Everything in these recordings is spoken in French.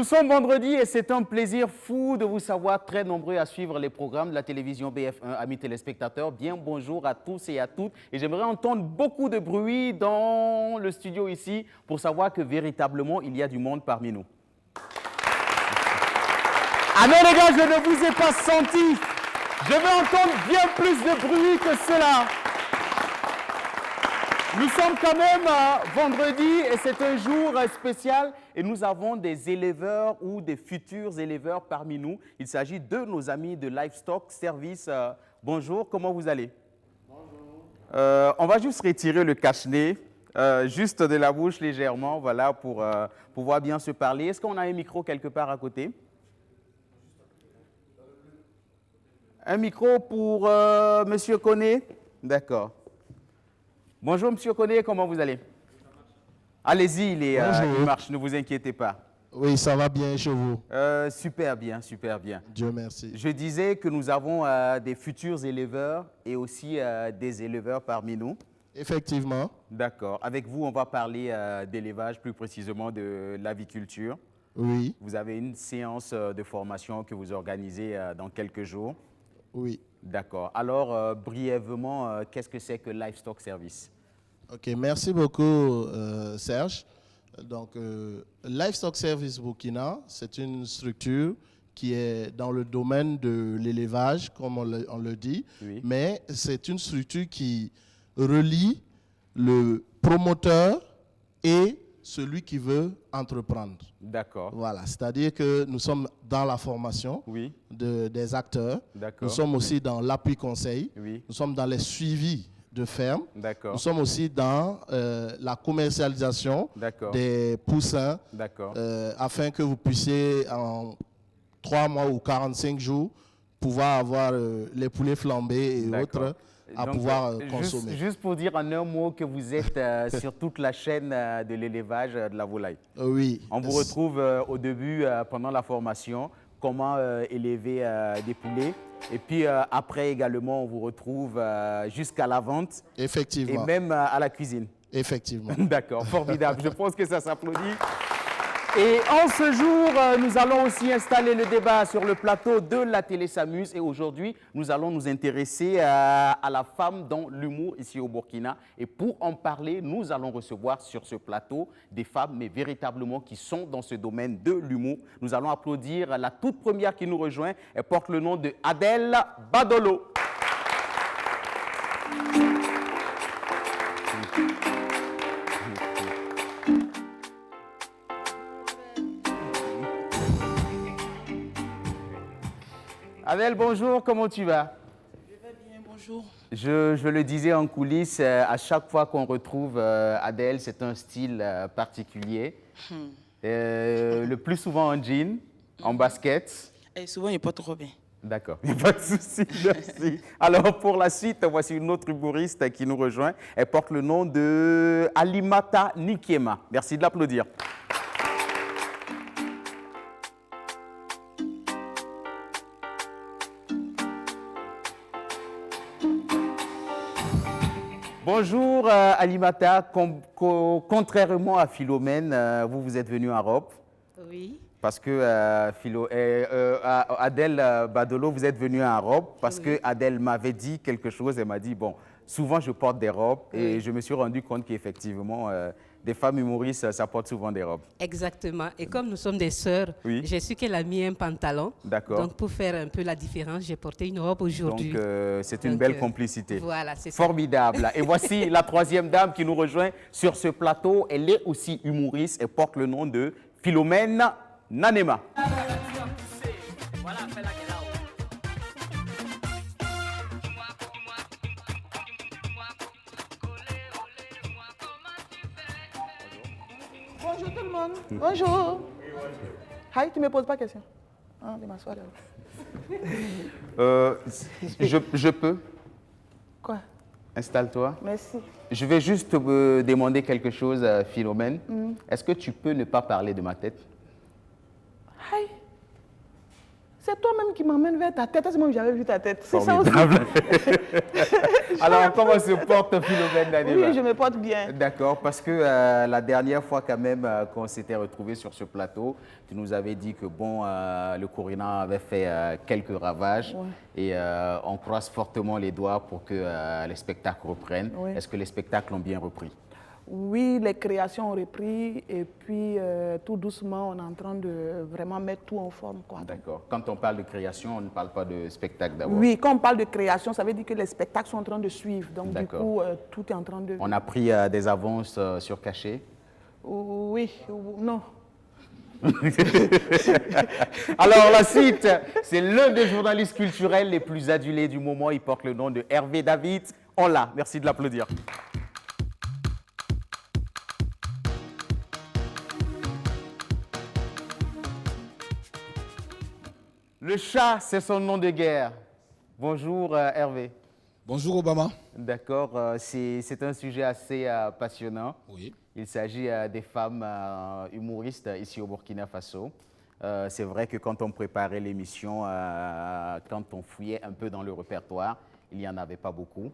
sommes vendredi et c'est un plaisir fou de vous savoir très nombreux à suivre les programmes de la télévision BF1. Amis téléspectateurs, bien bonjour à tous et à toutes. Et j'aimerais entendre beaucoup de bruit dans le studio ici pour savoir que véritablement il y a du monde parmi nous. Ah non les gars, je ne vous ai pas senti. Je veux entendre bien plus de bruit que cela. Nous sommes quand même vendredi et c'est un jour spécial et nous avons des éleveurs ou des futurs éleveurs parmi nous. Il s'agit de nos amis de Livestock Service. Bonjour, comment vous allez? Bonjour. On va juste retirer le cache-nez, juste de la bouche légèrement, voilà, pour pouvoir bien se parler. Est-ce qu'on a un micro quelque part à côté? Un micro pour Monsieur Koné? D'accord. Bonjour, Monsieur Koné, comment vous allez? Allez-y, il marche, ne vous inquiétez pas. Oui, ça va bien chez vous? Super bien, super bien. Dieu merci. Je disais que nous avons des futurs éleveurs et aussi des éleveurs parmi nous. Effectivement. D'accord. Avec vous, on va parler d'élevage, plus précisément de l'aviculture. Oui. Vous avez une séance de formation que vous organisez dans quelques jours. Oui. D'accord. Alors, brièvement, qu'est-ce que c'est que Livestock Service? Ok, merci beaucoup Serge. Donc, Livestock Service Burkina, c'est une structure qui est dans le domaine de l'élevage, comme on le dit, oui. Mais c'est une structure qui relie le promoteur et celui qui veut entreprendre. D'accord. Voilà, c'est-à-dire que nous sommes dans la formation oui. des acteurs. D'accord. Nous sommes aussi dans l'appui conseil. Oui. Nous sommes dans les suivis de ferme. D'accord. Nous sommes aussi dans la commercialisation des poussins afin que vous puissiez en 3 mois ou 45 jours pouvoir avoir les poulets flambés et autres à pouvoir consommer. Juste pour dire en un mot que vous êtes sur toute la chaîne de l'élevage de la volaille. Oui. On vous retrouve au début, pendant la formation, comment élever des poulets. Et puis après également, on vous retrouve jusqu'à la vente. Effectivement. Et même à la cuisine. Effectivement. D'accord, formidable. Je pense que ça s'applaudit. Et en ce jour, nous allons aussi installer le débat sur le plateau de la télé s'amuse. Et aujourd'hui, nous allons nous intéresser à la femme dans l'humour ici au Burkina. Et pour en parler, nous allons recevoir sur ce plateau des femmes, mais véritablement qui sont dans ce domaine de l'humour. Nous allons applaudir la toute première qui nous rejoint. Elle porte le nom de Adèle Badolo. Adèle, bonjour, comment tu vas? Je vais bien, bonjour. Je le disais en coulisses, à chaque fois qu'on retrouve Adèle, c'est un style particulier. Le plus souvent en jean, en basket. Et souvent, il n'est pas trop bien. D'accord, il n'y a pas de souci, merci. Alors, pour la suite, voici une autre humoriste qui nous rejoint. Elle porte le nom de Alimata Nikiema. Merci de l'applaudir. Bonjour Alimata, contrairement à Philomène, vous êtes venue en robe. Oui. Parce que Adèle Badolo, vous êtes venue en robe parce que Adèle m'avait dit quelque chose, elle m'a dit, bon, souvent je porte des robes et je me suis rendu compte qu'effectivement, des femmes humoristes, ça porte souvent des robes. Exactement. Et comme nous sommes des sœurs, j'ai su qu'elle a mis un pantalon. D'accord. Donc, pour faire un peu la différence, j'ai porté une robe aujourd'hui. Donc, c'est une belle complicité. Voilà, c'est ça. Formidable. Et voici la troisième dame qui nous rejoint sur ce plateau. Elle est aussi humoriste. Elle porte le nom de Philomène Nanema. Bonjour tout le monde. Bonjour. Hi, tu ne me poses pas de questions. Ah, je m'assois là. Je peux? Quoi? Installe-toi. Merci. Je vais juste te demander quelque chose, Philomène. Est-ce que tu peux ne pas parler de ma tête? Hi. C'est toi-même qui m'emmène vers ta tête. C'est moi que j'avais vu ta tête. C'est ça aussi. Alors, comment se porte Philomène Daneba? Oui, je me porte bien. D'accord, parce que la dernière fois quand même qu'on s'était retrouvés sur ce plateau, tu nous avais dit que bon, le Corona avait fait quelques ravages et on croise fortement les doigts pour que les spectacles reprennent. Est-ce que les spectacles ont bien repris? Oui, les créations ont repris et puis tout doucement, on est en train de vraiment mettre tout en forme. D'accord. Quand on parle de création, on ne parle pas de spectacle d'abord. Oui, quand on parle de création, ça veut dire que les spectacles sont en train de suivre. Donc du coup, tout est en train de... On a pris des avances sur cachet? Oui, non. Alors la suite, c'est l'un des journalistes culturels les plus adulés du moment. Il porte le nom de Hervé David. On l'a. Merci de l'applaudir. Le chat, c'est son nom de guerre. Bonjour Hervé. Bonjour Obama. D'accord, c'est un sujet assez passionnant. Oui. Il s'agit des femmes humoristes ici au Burkina Faso. C'est vrai que quand on préparait l'émission, quand on fouillait un peu dans le répertoire, il n'y en avait pas beaucoup.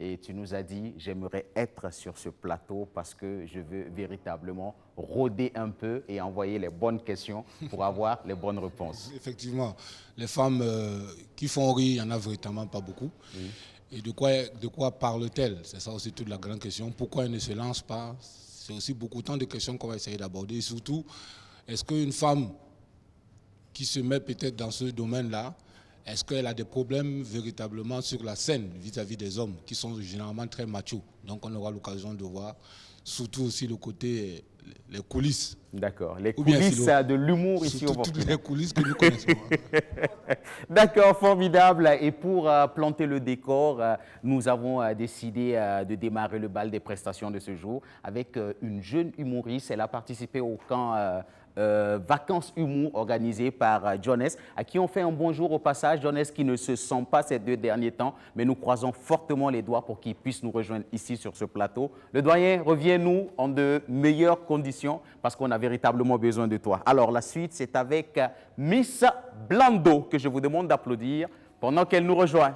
Et tu nous as dit, j'aimerais être sur ce plateau parce que je veux véritablement rôder un peu et envoyer les bonnes questions pour avoir les bonnes réponses. Effectivement, les femmes qui font rire, il n'y en a véritablement pas beaucoup. Oui. Et de quoi parlent-elles? C'est ça aussi toute la grande question. Pourquoi elles ne se lancent pas? C'est aussi beaucoup tant de questions qu'on va essayer d'aborder. Et surtout, est-ce qu'une femme qui se met peut-être dans ce domaine-là, est-ce qu'elle a des problèmes véritablement sur la scène vis-à-vis des hommes qui sont généralement très machos? Donc on aura l'occasion de voir surtout aussi le côté, les coulisses. D'accord, les coulisses de l'humour ici au Burkina. Toutes les coulisses que nous connaissons. D'accord, formidable. Et pour planter le décor, nous avons décidé de démarrer le bal des prestations de ce jour avec une jeune humoriste. Elle a participé au camp Vacances Humour organisé par Jones, à qui on fait un bonjour au passage. Jones qui ne se sent pas ces 2 derniers temps, mais nous croisons fortement les doigts pour qu'il puisse nous rejoindre ici sur ce plateau. Le doyen, reviens-nous en de meilleures conditions parce qu'on a véritablement besoin de toi. Alors la suite, c'est avec Miss Blando que je vous demande d'applaudir pendant qu'elle nous rejoint.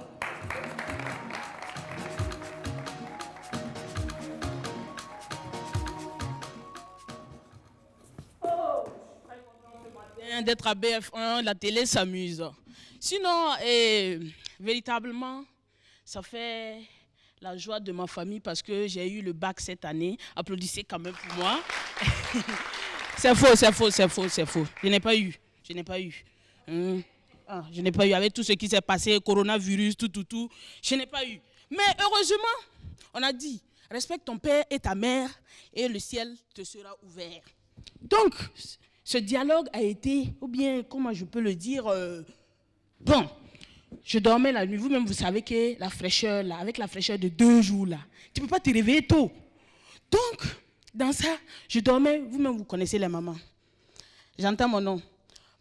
D'être à BF1, la télé s'amuse. Sinon, véritablement, ça fait la joie de ma famille parce que j'ai eu le bac cette année. Applaudissez quand même pour moi. C'est faux, c'est faux, c'est faux, c'est faux. Je n'ai pas eu. Je n'ai pas eu. Je n'ai pas eu. Avec tout ce qui s'est passé, coronavirus, tout. Je n'ai pas eu. Mais heureusement, on a dit, respecte ton père et ta mère et le ciel te sera ouvert. Donc, ce dialogue a été, ou bien, comment je peux le dire, bon, je dormais la nuit. Vous-même, vous savez que la fraîcheur, là, avec la fraîcheur de 2 jours, là, tu ne peux pas te réveiller tôt. Donc, dans ça, je dormais, vous-même, vous connaissez les mamans. J'entends mon nom.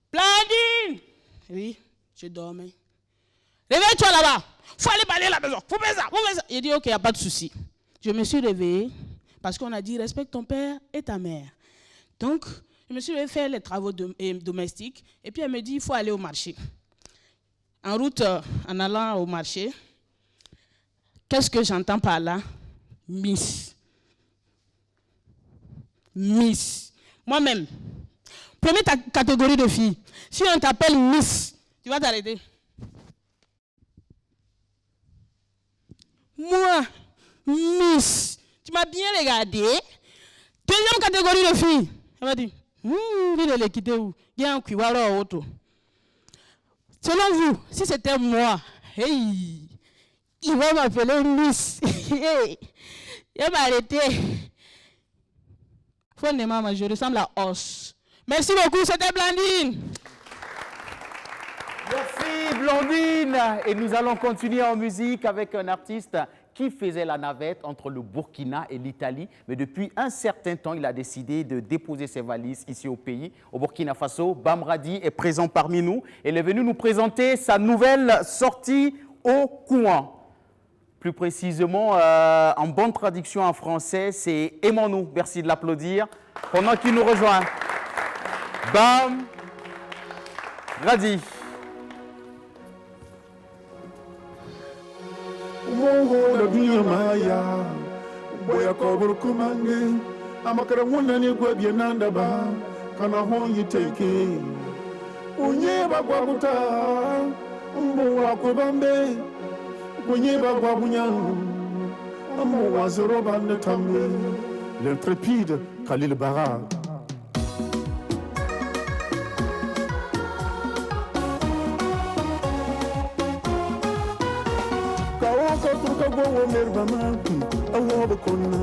Blandine! Oui, je dormais. Réveille-toi là-bas. Il faut aller balayer la maison. Faut faire ça, faut faire ça. Il dit, ok, il n'y a pas de souci. Je me suis réveillée parce qu'on a dit, respecte ton père et ta mère. Donc, je me suis fait faire les travaux domestiques et puis elle me dit il faut aller au marché. En route, en allant au marché, qu'est-ce que j'entends par là? Miss. Miss. Moi-même, première catégorie de filles. Si on t'appelle Miss, tu vas t'arrêter. Moi, Miss, tu m'as bien regardé. Deuxième catégorie de filles. Elle m'a dit selon vous, si c'était moi, hey, il va m'appeler Miss. Hey, il va m'arrêter. Maman, je ressemble à os. Merci beaucoup, c'était Blandine. Merci Blandine. Et nous allons continuer en musique avec un artiste qui faisait la navette entre le Burkina et l'Italie. Mais depuis un certain temps, il a décidé de déposer ses valises ici au pays, au Burkina Faso. Bamradi est présent parmi nous. Il est venu nous présenter sa nouvelle sortie au courant. Plus précisément, en bonne traduction en français, c'est « Aimons-nous ». Merci de l'applaudir. Pendant qu'il nous rejoint. Bamradi. moho la dunia maya boya kobur kumange amakara wona ni gwa bienanda ba kana honyi teke unye bagwa buta mbo wako bambe unye bagwa bunya mbo wazoro bande tambe l'intrépide Khalil Bara. Truka gowo merbama awobo konna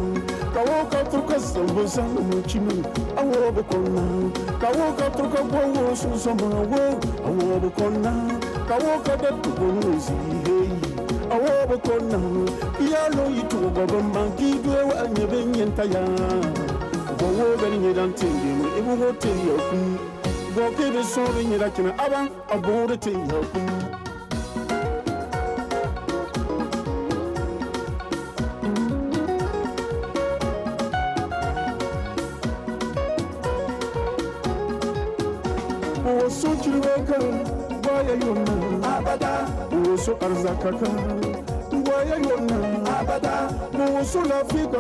kawo truka zambo zango muchinu awobo konna kawo truka gowo susama wo awobo konna kawo da tugonuzi awobo konna yalo yitu gobo manki dwe anyebe nyenta ya gowo beni nyedan tenge ebu hotel yakun goke be so be nyeda kina aba abore te yakun. So chilweka waya yona abada so arzakaka waya yona abada so lafika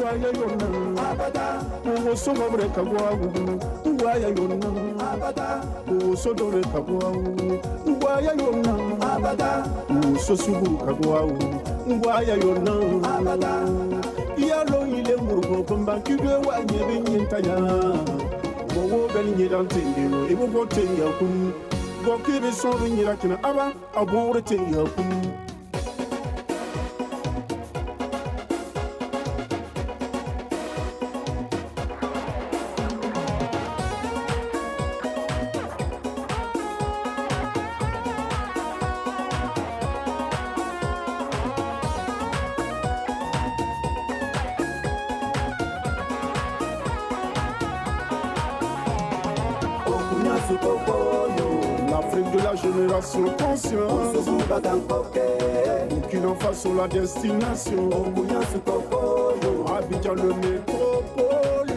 waya yona abada so mabreka waya yona abada so doreka waya yona abada so subuka waya yona abada yalo ile murgo pamba kidwe wanye binyintaya wo beni nyedan tindino ibu go tinya kun go kibi so nyira kina aba abore tinya kun. L'Afrique de la génération consciente, Burkina Faso la destination, Abidjan le métropole,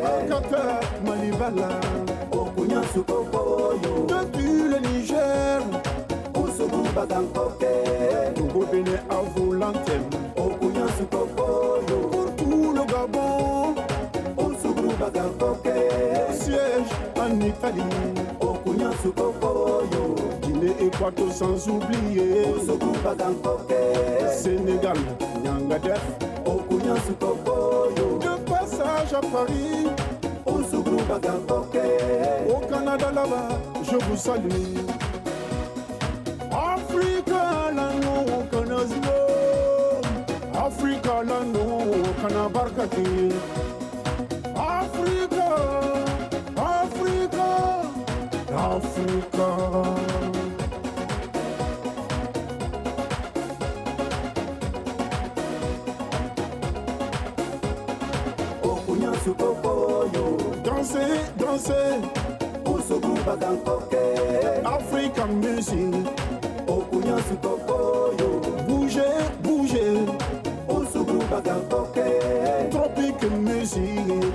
Akata, Malibala, depuis le Niger, Togo Bénin à vous l'antenne, pour tout le Gabon, siège en Italie, Guinée, Équateur sans oublier, Sénégal, Nyangadef, de passage à Paris, au Canada là-bas, je vous salue. Africa lano kanazio, Africa lano kanabarkati, Africa, Africa, Africa. Dansez, dansez, African music. Bougez, bougez, tropique musique.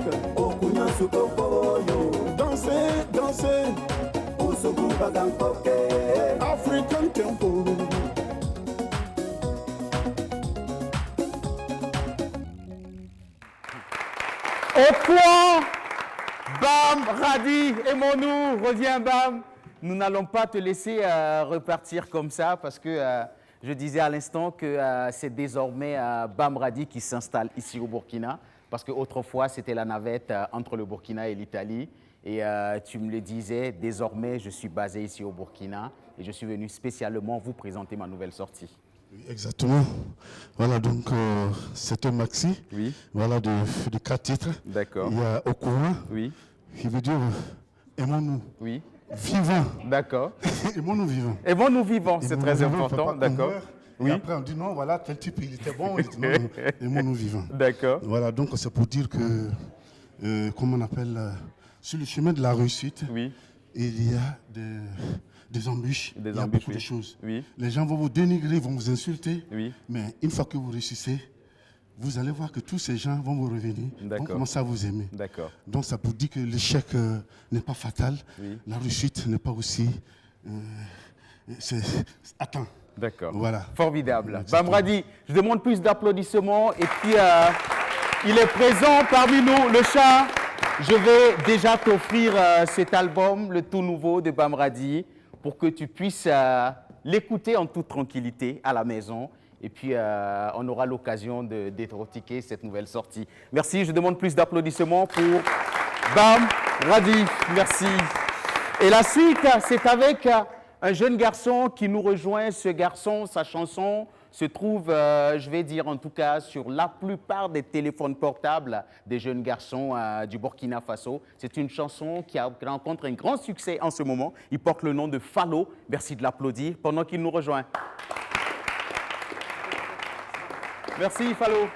Dansez, dansez, African tempo. Au point, Bam, Radi, aimons-nous, reviens Bam. Nous n'allons pas te laisser repartir comme ça parce que je disais à l'instant que c'est désormais Bam Radi qui s'installe ici au Burkina parce qu'autrefois c'était la navette entre le Burkina et l'Italie et tu me le disais, désormais je suis basé ici au Burkina et je suis venu spécialement vous présenter ma nouvelle sortie. Oui, exactement. Voilà, donc c'est un maxi. Oui. Voilà, de 4 titres. D'accord. Il y a Au courant. Oui. Qui veut dire aimons-nous. Oui. Vivants. D'accord. Aimons-nous vivants. Aimons-nous vivants, c'est très important. D'accord. Oui. Et après on dit non, voilà, tel type il était bon. Il dit, non, aimons-nous vivants. D'accord. Voilà, donc c'est pour dire que, comment on appelle, sur le chemin de la réussite, oui. Il y a des embûches, il y a beaucoup de choses. Oui. Les gens vont vous dénigrer, vont vous insulter, oui. Mais une fois que vous réussissez, vous allez voir que tous ces gens vont vous revenir, vont commencer à vous aimer. Donc ça vous dit que l'échec n'est pas fatal, oui. La réussite n'est pas aussi... Attends, D'accord. Voilà. Formidable. Bamradi, je demande plus d'applaudissements. Et puis, il est présent parmi nous, le chat. Je vais déjà t'offrir cet album, le tout nouveau de Bamradi, pour que tu puisses l'écouter en toute tranquillité à la maison. Et puis, on aura l'occasion de décortiquer cette nouvelle sortie. Merci. Je demande plus d'applaudissements pour Bamradi. Merci. Et la suite, c'est avec un jeune garçon qui nous rejoint. Ce garçon, sa chanson se trouve, je vais dire en tout cas, sur la plupart des téléphones portables des jeunes garçons du Burkina Faso. C'est une chanson qui rencontre un grand succès en ce moment. Il porte le nom de Fallo. Merci de l'applaudir pendant qu'il nous rejoint. Merci, Fallo.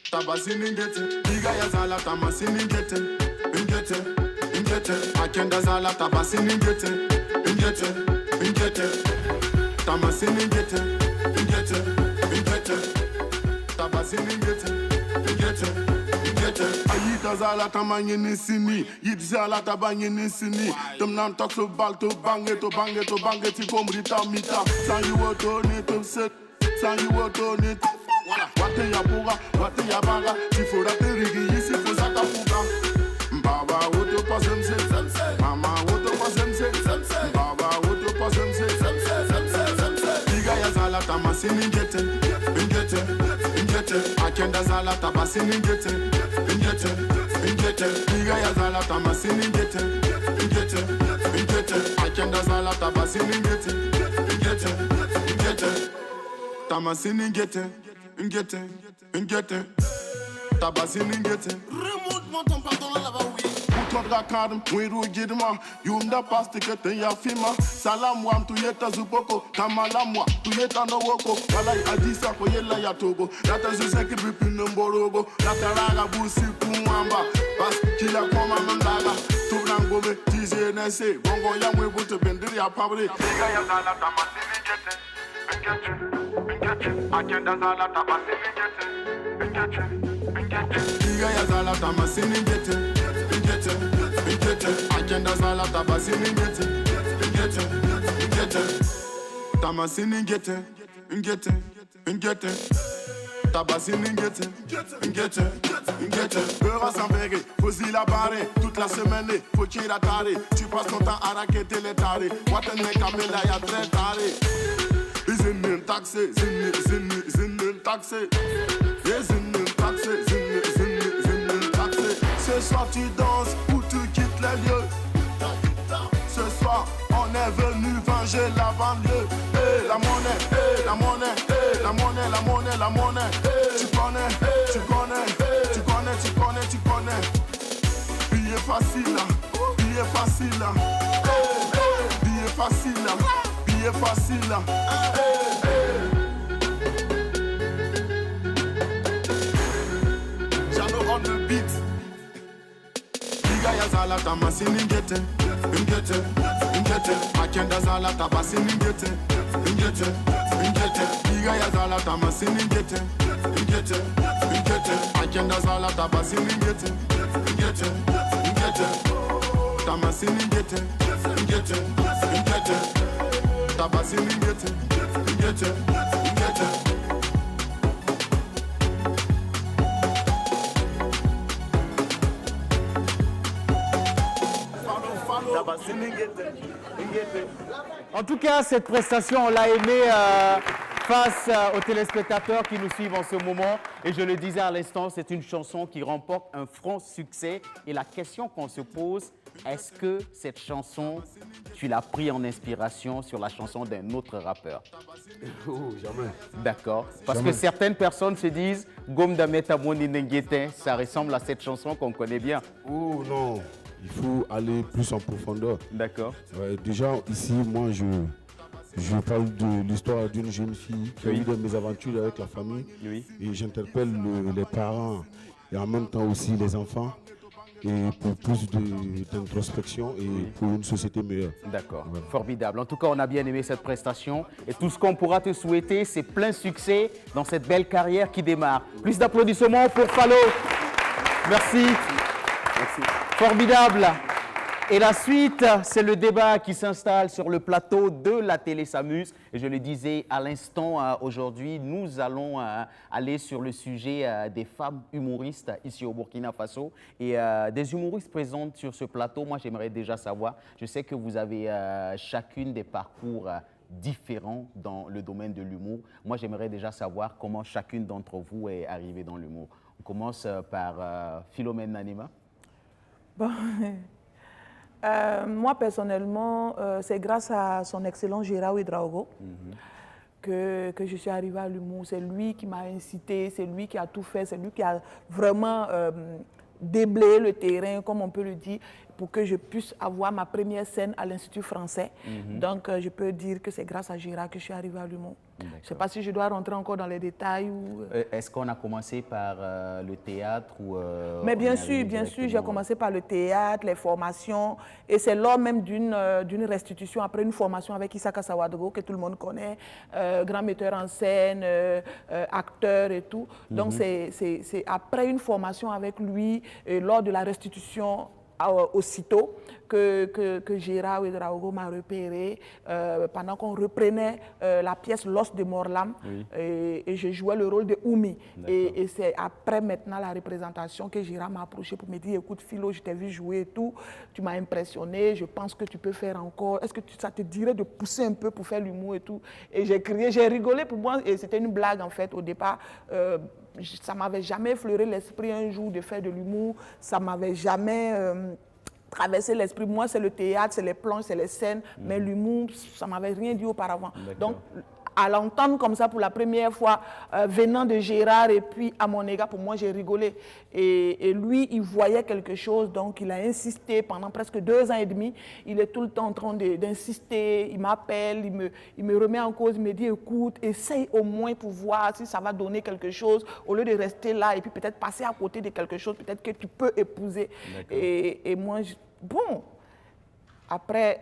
Tabasini ngete, biga ya zala tamasini ngete, ngete, akenda zala tabasini ngete, ngete, tamasini ngete, ngete, tabasini ngete, ngete, ayita zala tamanyini sini, yit zala tabanyini sini, dem nan tok so bal to bange ti komri tamita, san you otone to set, san you otone. Wate ya buga, wate ya baga, tifora terigi yisi fuzaka fuga. Baba woto pasemse, mama woto pasemse, baba woto pasemse, biga ya zala tamasini ngete, ngete, akenda zala tabasini ngete, ngete, biga ya zala tamasini ngete, ngete, akenda zala tabasini ngete, ngete, tamasini ngete. Ngete, tabasini ngete. Remonte-moi ton pantalon là-bas, oui. Pour toi, Rakadam, oui, Rougidma, Yunda Pastikete, Yafima, Salamwam, Tuyeta Zuboko, Kamalamwa, Tuyeta Nowoko, Walai Adisa, Koyela Yatogo, Lata Zuzaki Bipinamborogo, Lata Raga Busi Kumamba, Bas, Kila Koma Mandaga, Turangobe, TZNC, Bongo Yamwe, Butu Bendiria Pabri, Ligaya Zala Tamasini Ngete. Akenda zala tabasini ngete, biga ya zala tamasini ngete, akenda zala tabasini ngete, tamasini ngete, tabasini ngete, beurre sans verre, faut-il la barrer, toute la semaine, faut-il la taré, tu passes ton temps à raqueter les tarés, Watene Kamela ya très taré. Zinin taxé, zinin taxé. Yeah, zinin taxé, zinin taxé. Ce soir tu danses ou tu quittes les lieux. Ce soir on est venu venger la banlieue. Hey, la monnaie, hey, la monnaie, hey, la monnaie, la monnaie, la monnaie. Hey, tu connais, billet facile, billet facile, billet facile. Facile. Jano on the beat. Biga ya zala tamasini ngete, akenda zala tabasini ngete, biga ya zala tamasini ngete, akenda zala tabasini ngete, tamasini ngete, tabasini ngete, En tout cas, cette prestation, on l'a aimée face aux téléspectateurs qui nous suivent en ce moment. Et je le disais à l'instant, c'est une chanson qui remporte un franc succès. Et la question qu'on se pose, est-ce que cette chanson, tu l'as pris en inspiration sur la chanson d'un autre rappeur? Oh, jamais. D'accord. Parce que certaines personnes se disent « Gom Dameta Moni Nenguete », ça ressemble à cette chanson qu'on connaît bien. Oh non, il faut aller plus en profondeur. D'accord. Déjà, ici, moi, je parle de l'histoire d'une jeune fille qui a eu des mésaventures avec la famille. Oui. Et j'interpelle les parents et en même temps aussi les enfants. Et pour plus d'introspection et pour une société meilleure. D'accord, formidable. En tout cas, on a bien aimé cette prestation. Et tout ce qu'on pourra te souhaiter, c'est plein succès dans cette belle carrière qui démarre. Plus d'applaudissements pour Fallo. Merci. Merci. Formidable. Et la suite, c'est le débat qui s'installe sur le plateau de la télé s'amuse. Et je le disais à l'instant, aujourd'hui, nous allons aller sur le sujet des femmes humoristes ici au Burkina Faso. Et des humoristes présents sur ce plateau, moi j'aimerais déjà savoir, je sais que vous avez chacune des parcours différents dans le domaine de l'humour. Moi j'aimerais déjà savoir comment chacune d'entre vous est arrivée dans l'humour. On commence par Philomène Nanema. Bon. Moi, personnellement, c'est grâce à son excellent Gérard Ouedraogo que je suis arrivée à l'humour. C'est lui qui m'a incité, c'est lui qui a tout fait, c'est lui qui a vraiment déblayé le terrain, comme on peut le dire, pour que je puisse avoir ma première scène à l'Institut français. Donc, je peux dire que c'est grâce à Gérard que je suis arrivée à l'humour. Je ne sais pas si je dois rentrer encore dans les détails. Est-ce qu'on a commencé par le théâtre ou Mais bien sûr, j'ai commencé par le théâtre, les formations. Et c'est lors même d'une restitution, après une formation avec Isaka Sawadogo, que tout le monde connaît, grand metteur en scène, acteur et tout. Donc, c'est après une formation avec lui, et lors de la restitution, aussitôt que Gérard Ouedraogo m'a repéré pendant qu'on reprenait la pièce L'os de Morlam et je jouais le rôle de Oumi. Et c'est après maintenant la représentation que Gérard m'a approché pour me dire écoute Philo, je t'ai vu jouer et tout, tu m'as impressionné, je pense que tu peux faire encore, est-ce que ça te dirait de pousser un peu pour faire l'humour et tout. Et j'ai crié, j'ai rigolé pour moi et c'était une blague en fait au départ. Ça ne m'avait jamais effleuré l'esprit un jour de faire de l'humour, ça ne m'avait jamais traversé l'esprit. Moi, c'est le théâtre, c'est les planches, c'est les scènes, mais l'humour, ça ne m'avait rien dit auparavant. Donc, à l'entendre comme ça pour la première fois, venant de Gérard et puis à mon égard, pour moi, j'ai rigolé. Et lui, il voyait quelque chose, donc il a insisté pendant presque 2 ans et demi. Il est tout le temps en train d'insister, il m'appelle, il me remet en cause, il me dit, écoute, essaye au moins pour voir si ça va donner quelque chose, au lieu de rester là et puis peut-être passer à côté de quelque chose, peut-être que tu peux épouser. Et moi, bon, après,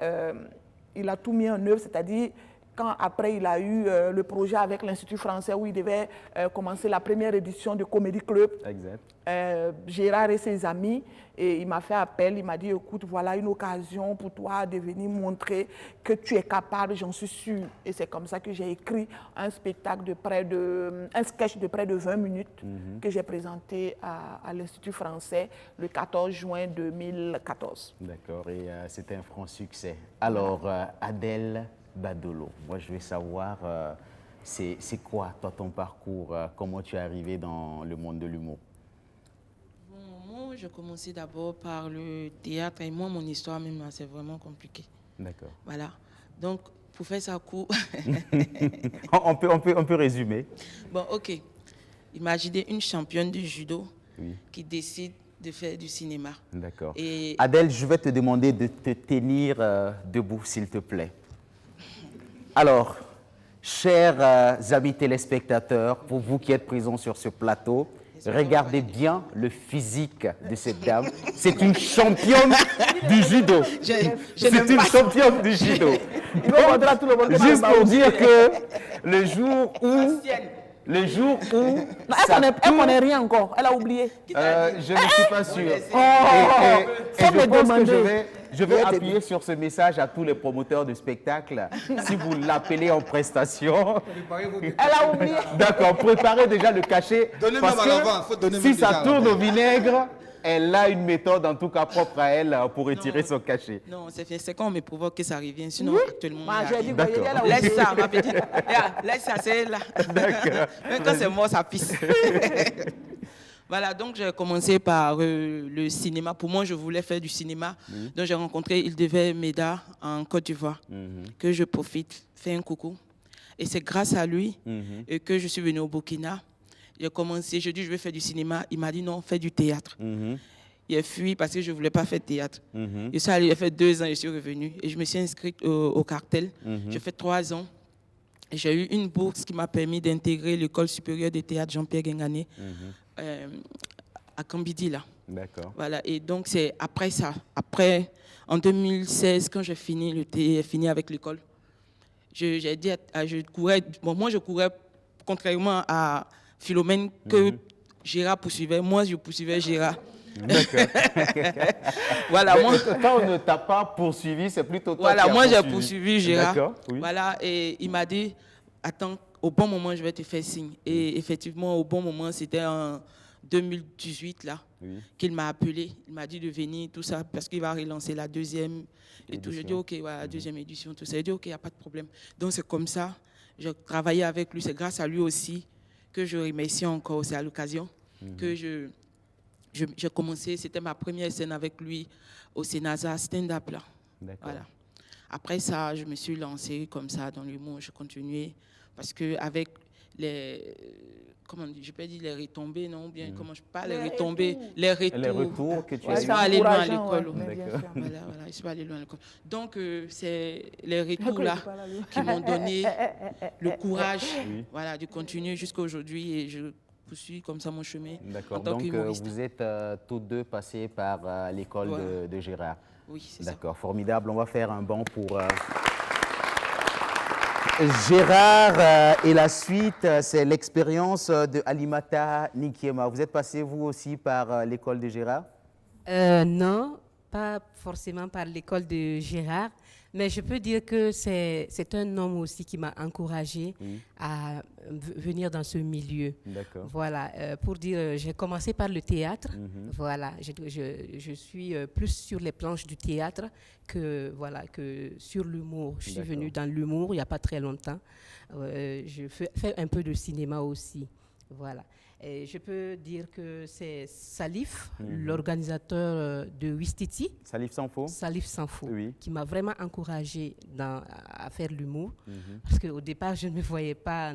il a tout mis en œuvre, c'est-à-dire, quand après il a eu le projet avec l'Institut français où il devait commencer la première édition de Comedy Club, Gérard et ses amis, et il m'a fait appel, il m'a dit écoute, voilà une occasion pour toi de venir montrer que tu es capable, j'en suis sûre. Et c'est comme ça que j'ai écrit un spectacle un sketch de près de 20 minutes que j'ai présenté à l'Institut français le 14 juin 2014. D'accord, et c'était un franc succès. Alors, Adèle Badolo, moi je veux savoir, c'est quoi toi ton parcours, comment tu es arrivé dans le monde de l'humour? Moi, je commençais d'abord par le théâtre et moi, mon histoire même, c'est vraiment compliqué. D'accord. Voilà. Donc, pour faire ça court... on peut résumer. Bon, ok. Imaginez une championne de judo qui décide de faire du cinéma. D'accord. Et... Adèle, je vais te demander de te tenir debout, s'il te plaît. Alors, chers amis téléspectateurs, pour vous qui êtes présents sur ce plateau, regardez bien le physique de cette dame. C'est une championne du judo. C'est une championne du judo. Juste pour dire que le jour où... Non, elle ne connaît rien encore, elle a oublié. Je ne suis pas sûr. Et je pense que je vais appuyer sur ce message à tous les promoteurs de spectacles. Si vous l'appelez en prestation... Elle a oublié. D'accord, préparez déjà le cachet. Parce que si ça tourne au vinaigre, elle a une méthode, en tout cas propre à elle, pour retirer son cachet. Non, c'est quand on me provoque que ça revient. Sinon, actuellement, laisse ça, ma petite. Laisse ça, c'est là. D'accord. Même quand c'est mort, ça pisse. Voilà, donc j'ai commencé par le cinéma. Pour moi, je voulais faire du cinéma. Donc j'ai rencontré Ildeve Meda en Côte d'Ivoire, que je profite, fais un coucou. Et c'est grâce à lui que je suis venue au Burkina. J'ai commencé, je dis je vais faire du cinéma. Il m'a dit non, fais du théâtre. Il a fui parce que je ne voulais pas faire théâtre. Et ça, il a fait 2 ans, je suis revenue. Et je me suis inscrite au cartel. J'ai fait 3 ans. Et j'ai eu une bourse qui m'a permis d'intégrer l'école supérieure de théâtre Jean-Pierre Guingané à Cambidi, là. D'accord. Voilà. Et donc, c'est après ça. Après, en 2016, quand j'ai fini avec l'école, j'ai dit, je courais. Bon, moi, je courais contrairement à Philomène que Gérard poursuivait. Moi, je poursuivais Gérard. D'accord. Voilà, moi, quand on ne t'a pas poursuivi, c'est plutôt toi voilà, qui as moi j'ai poursuivi Gérard. D'accord, oui. Voilà, et il m'a dit, attends, au bon moment, je vais te faire signe. Et effectivement, au bon moment, c'était en 2018, là, qu'il m'a appelé. Il m'a dit de venir, tout ça, parce qu'il va relancer la deuxième. Et tout. Je dis, OK, voilà, la deuxième édition, tout ça. Il dit, OK, il n'y a pas de problème. Donc, c'est comme ça. Je travaillais avec lui. C'est grâce à lui aussi que je remercie encore. C'est à l'occasion que j'ai commencé. C'était ma première scène avec lui au Sénasa stand-up, là. Voilà. Après ça, je me suis lancée comme ça dans l'humour. Je continuais parce qu'avec les... Comment je peux dire les retombées, non? Bien, comment je parle, les retombées, les retours que tu je as suis pas allé loin à encourageant, l'école. ouais, Je suis pas allé loin à l'école. Donc, c'est les retours là qui m'ont donné le courage voilà, de continuer jusqu'à aujourd'hui et je poursuis comme ça mon chemin en tant qu'humoriste. Donc, vous êtes tous deux passés par l'école de Gérard. Oui, c'est ça. D'accord, formidable. On va faire un banc pour... Gérard et la suite, c'est l'expérience de Alimata Nikiema. Vous êtes passé vous aussi par l'école de Gérard? Non, pas forcément par l'école de Gérard, mais je peux dire que c'est un homme aussi qui m'a encouragé à venir dans ce milieu. D'accord. Voilà, pour dire, j'ai commencé par le théâtre. Voilà, je suis plus sur les planches du théâtre que sur l'humour. Je suis venue dans l'humour il n'y a pas très longtemps. Je fais un peu de cinéma aussi. Voilà. Et je peux dire que c'est Salif, l'organisateur de Wistiti. Salif Sanfo. Salif Sanfo, Oui. qui m'a vraiment encouragée à faire l'humour. Parce qu'au départ, je ne me voyais pas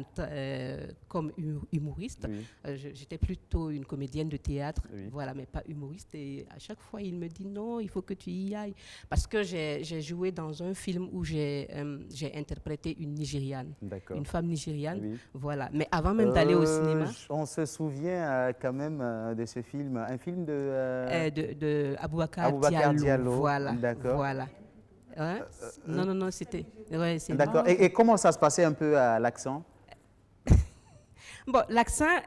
comme humoriste. J'étais plutôt une comédienne de théâtre, voilà, mais pas humoriste. Et à chaque fois, il me dit non, il faut que tu y ailles. Parce que j'ai joué dans un film où j'ai interprété une Nigériane, une femme nigériane. Voilà. Mais avant même d'aller au cinéma. On se souvient quand même de ce film, un film de Aboubacar Diallo. Voilà. D'accord. Voilà. Hein? Non, c'était... Ouais, d'accord. Et comment ça se passait un peu l'accent? Bon, l'accent,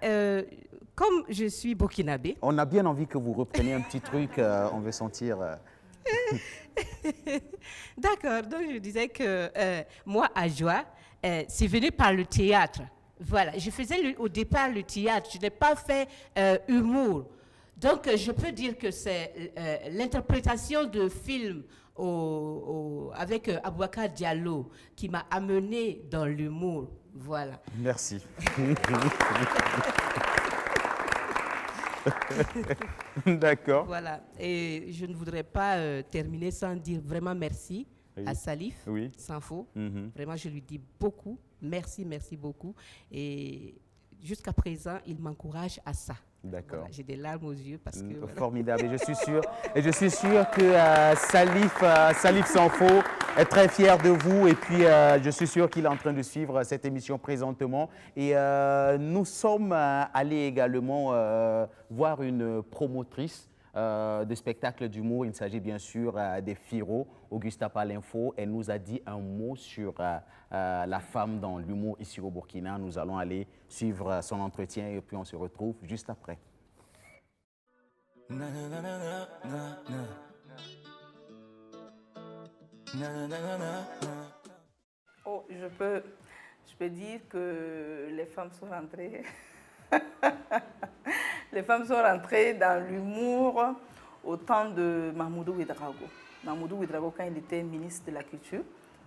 comme je suis burkinabé... On a bien envie que vous repreniez un petit truc, on veut sentir... D'accord, donc je disais que moi, à Joie, c'est venu par le théâtre. Voilà, je faisais au départ le théâtre, je n'ai pas fait humour. Donc, je peux dire que c'est l'interprétation de films avec Aboubacar Diallo qui m'a amené dans l'humour. Voilà. Merci. D'accord. Voilà, et je ne voudrais pas terminer sans dire vraiment merci à Salif Sanfo. Vraiment, je lui dis beaucoup. Merci beaucoup. Et jusqu'à présent, il m'encourage à ça. D'accord. Voilà, j'ai des larmes aux yeux parce que... Voilà. Formidable. Et je suis sûr que Salif Sanfo est très fier de vous. Et puis, je suis sûr qu'il est en train de suivre cette émission présentement. Et nous sommes allés également voir une promotrice de spectacles d'humour. Il s'agit bien sûr des Firo, Augusta Palinfo. Elle nous a dit un mot sur la femme dans l'humour ici au Burkina. Nous allons aller suivre son entretien et puis on se retrouve juste après. Oh, je peux dire que les femmes sont rentrées. Les femmes sont rentrées dans l'humour au temps de Mahmoudou Ouedraogo. Mahmoudou Ouedraogo, quand il était ministre de la Culture,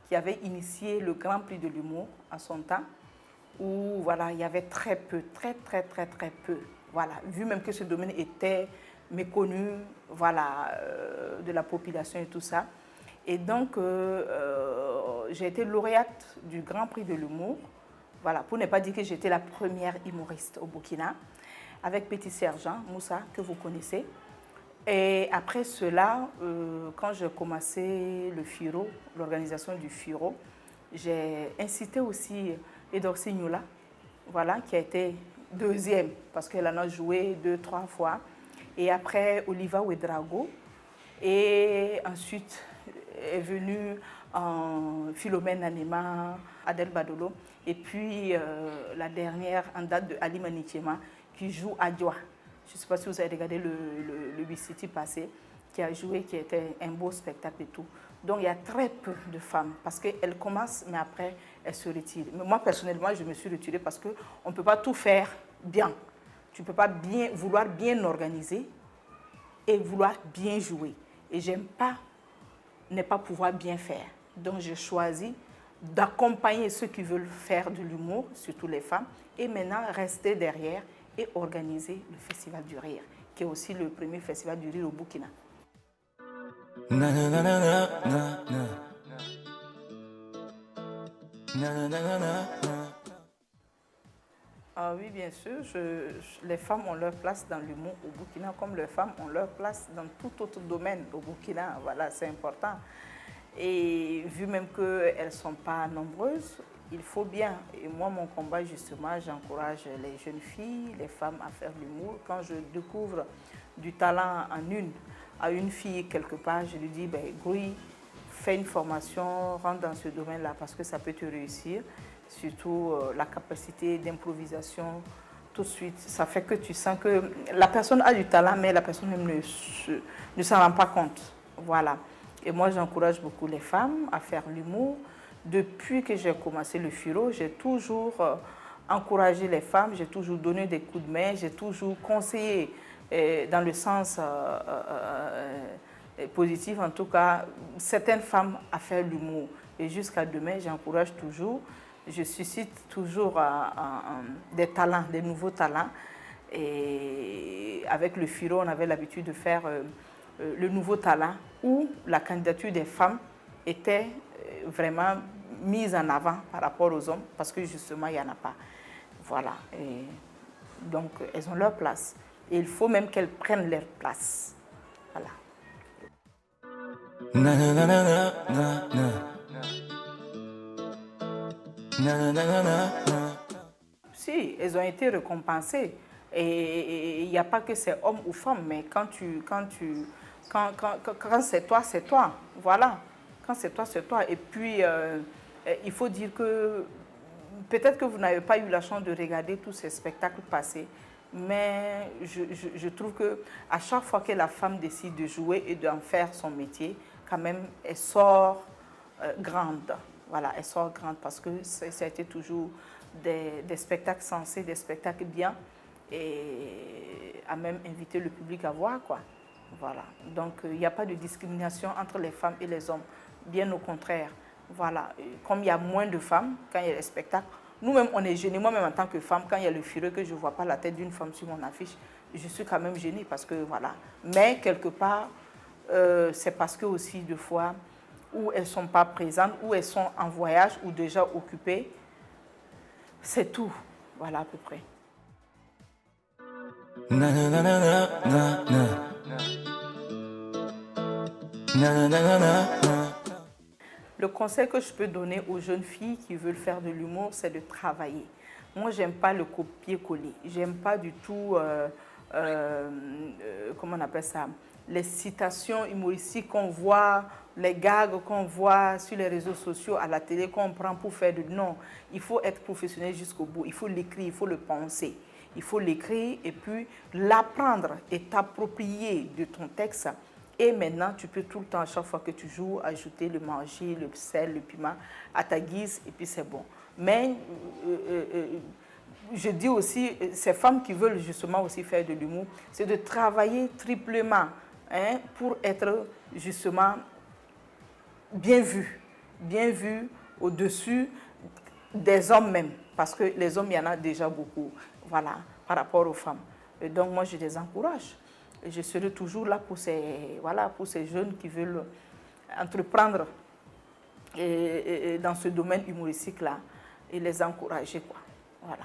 qui avait initié le Grand Prix de l'humour à son temps, où voilà, il y avait très peu, très peu. Voilà, vu même que ce domaine était méconnu, voilà, de la population et tout ça. Et donc, j'ai été lauréate du Grand Prix de l'humour, voilà, pour ne pas dire que j'étais la première humoriste au Burkina, avec Petit Sergent Moussa, que vous connaissez. Et après cela, quand j'ai commencé le FIRO, l'organisation du FIRO, j'ai incité aussi Edor Signoula, voilà, qui a été deuxième, parce qu'elle en a joué 2-3 fois. Et après, Oliva Ouedraogo. Et ensuite est venue Philomène Anema, Adèle Badolo. Et puis la dernière en date de Alima Nikiema, qui joue Adjoa. Je ne sais pas si vous avez regardé le Bicity passé, qui a joué, qui était un beau spectacle et tout. Donc il y a très peu de femmes parce qu'elles commencent, mais après elles se retirent. Mais moi personnellement, je me suis retirée parce qu'on ne peut pas tout faire bien. Tu ne peux pas vouloir bien organiser et vouloir bien jouer. Et j'aime pas ne pas pouvoir bien faire. Donc j'ai choisi d'accompagner ceux qui veulent faire de l'humour, surtout les femmes, et maintenant rester derrière et organiser le Festival du Rire, qui est aussi le premier festival du rire au Burkina. Na na na na na na na na na na. Ah oui, bien sûr, les femmes ont leur place dans l'humour au Burkina, comme les femmes ont leur place dans tout autre domaine au Burkina. Voilà, c'est important. Et vu même qu'elles ne sont pas nombreuses, il faut bien. Et moi, mon combat, justement, j'encourage les jeunes filles, les femmes à faire l'humour. Quand je découvre du talent à une fille quelque part, je lui dis, ben, Grouille, fais une formation, rentre dans ce domaine-là parce que ça peut te réussir. Surtout la capacité d'improvisation, tout de suite, ça fait que tu sens que la personne a du talent, mais la personne même ne s'en rend pas compte. Voilà. Et moi, j'encourage beaucoup les femmes à faire l'humour. Depuis que j'ai commencé le Firo, j'ai toujours encouragé les femmes, j'ai toujours donné des coups de main, j'ai toujours conseillé dans le sens positif, en tout cas, certaines femmes à faire l'humour. Et jusqu'à demain, j'encourage toujours. Je suscite toujours des talents, des nouveaux talents. Et avec le Firo, on avait l'habitude de faire le nouveau talent où la candidature des femmes était vraiment mise en avant par rapport aux hommes parce que justement, il n'y en a pas. Voilà. Et donc, elles ont leur place. Et il faut même qu'elles prennent leur place. Voilà. Na na na na na na. Si, elles ont été récompensées. Et il n'y a pas que c'est homme ou femme, mais quand c'est toi, c'est toi. Voilà. Quand c'est toi, c'est toi. Et puis, il faut dire que peut-être que vous n'avez pas eu la chance de regarder tous ces spectacles passés, mais je trouve qu'à chaque fois que la femme décide de jouer et d'en faire son métier, quand même, elle sort grande. Voilà, elle sort grande parce que ça a été toujours des spectacles sensés, des spectacles bien et à même inviter le public à voir, quoi. Voilà. Donc, il n'y a pas de discrimination entre les femmes et les hommes. Bien au contraire. Voilà. Comme il y a moins de femmes quand il y a les spectacles, nous-mêmes, on est gênés. Moi-même, en tant que femme, quand il y a le Firo que je ne vois pas la tête d'une femme sur mon affiche, je suis quand même gênée parce que, voilà. Mais, quelque part, c'est parce que aussi, deux fois, où elles ne sont pas présentes, où elles sont en voyage ou déjà occupées. C'est tout. Voilà, à peu près. Na na na na na na. Na na na na na. Le conseil que je peux donner aux jeunes filles qui veulent faire de l'humour, c'est de travailler. Moi, j'aime pas le copier-coller. J'aime pas du tout, comment on appelle ça, les citations humoristiques qu'on voit, les gags qu'on voit sur les réseaux sociaux, à la télé, qu'on prend pour faire de... Non, il faut être professionnel jusqu'au bout. Il faut l'écrire, il faut le penser. Il faut l'écrire et puis l'apprendre et t'approprier de ton texte. Et maintenant, tu peux tout le temps, à chaque fois que tu joues, ajouter le manger, le sel, le piment à ta guise et puis c'est bon. Mais je dis aussi, ces femmes qui veulent justement aussi faire de l'humour, c'est de travailler triplement pour être justement bien vu au-dessus des hommes même. Parce que les hommes, il y en a déjà beaucoup, voilà, par rapport aux femmes. Et donc moi, je les encourage. Je serai toujours là pour ces jeunes qui veulent entreprendre dans ce domaine humoristique-là et les encourager, quoi. Voilà.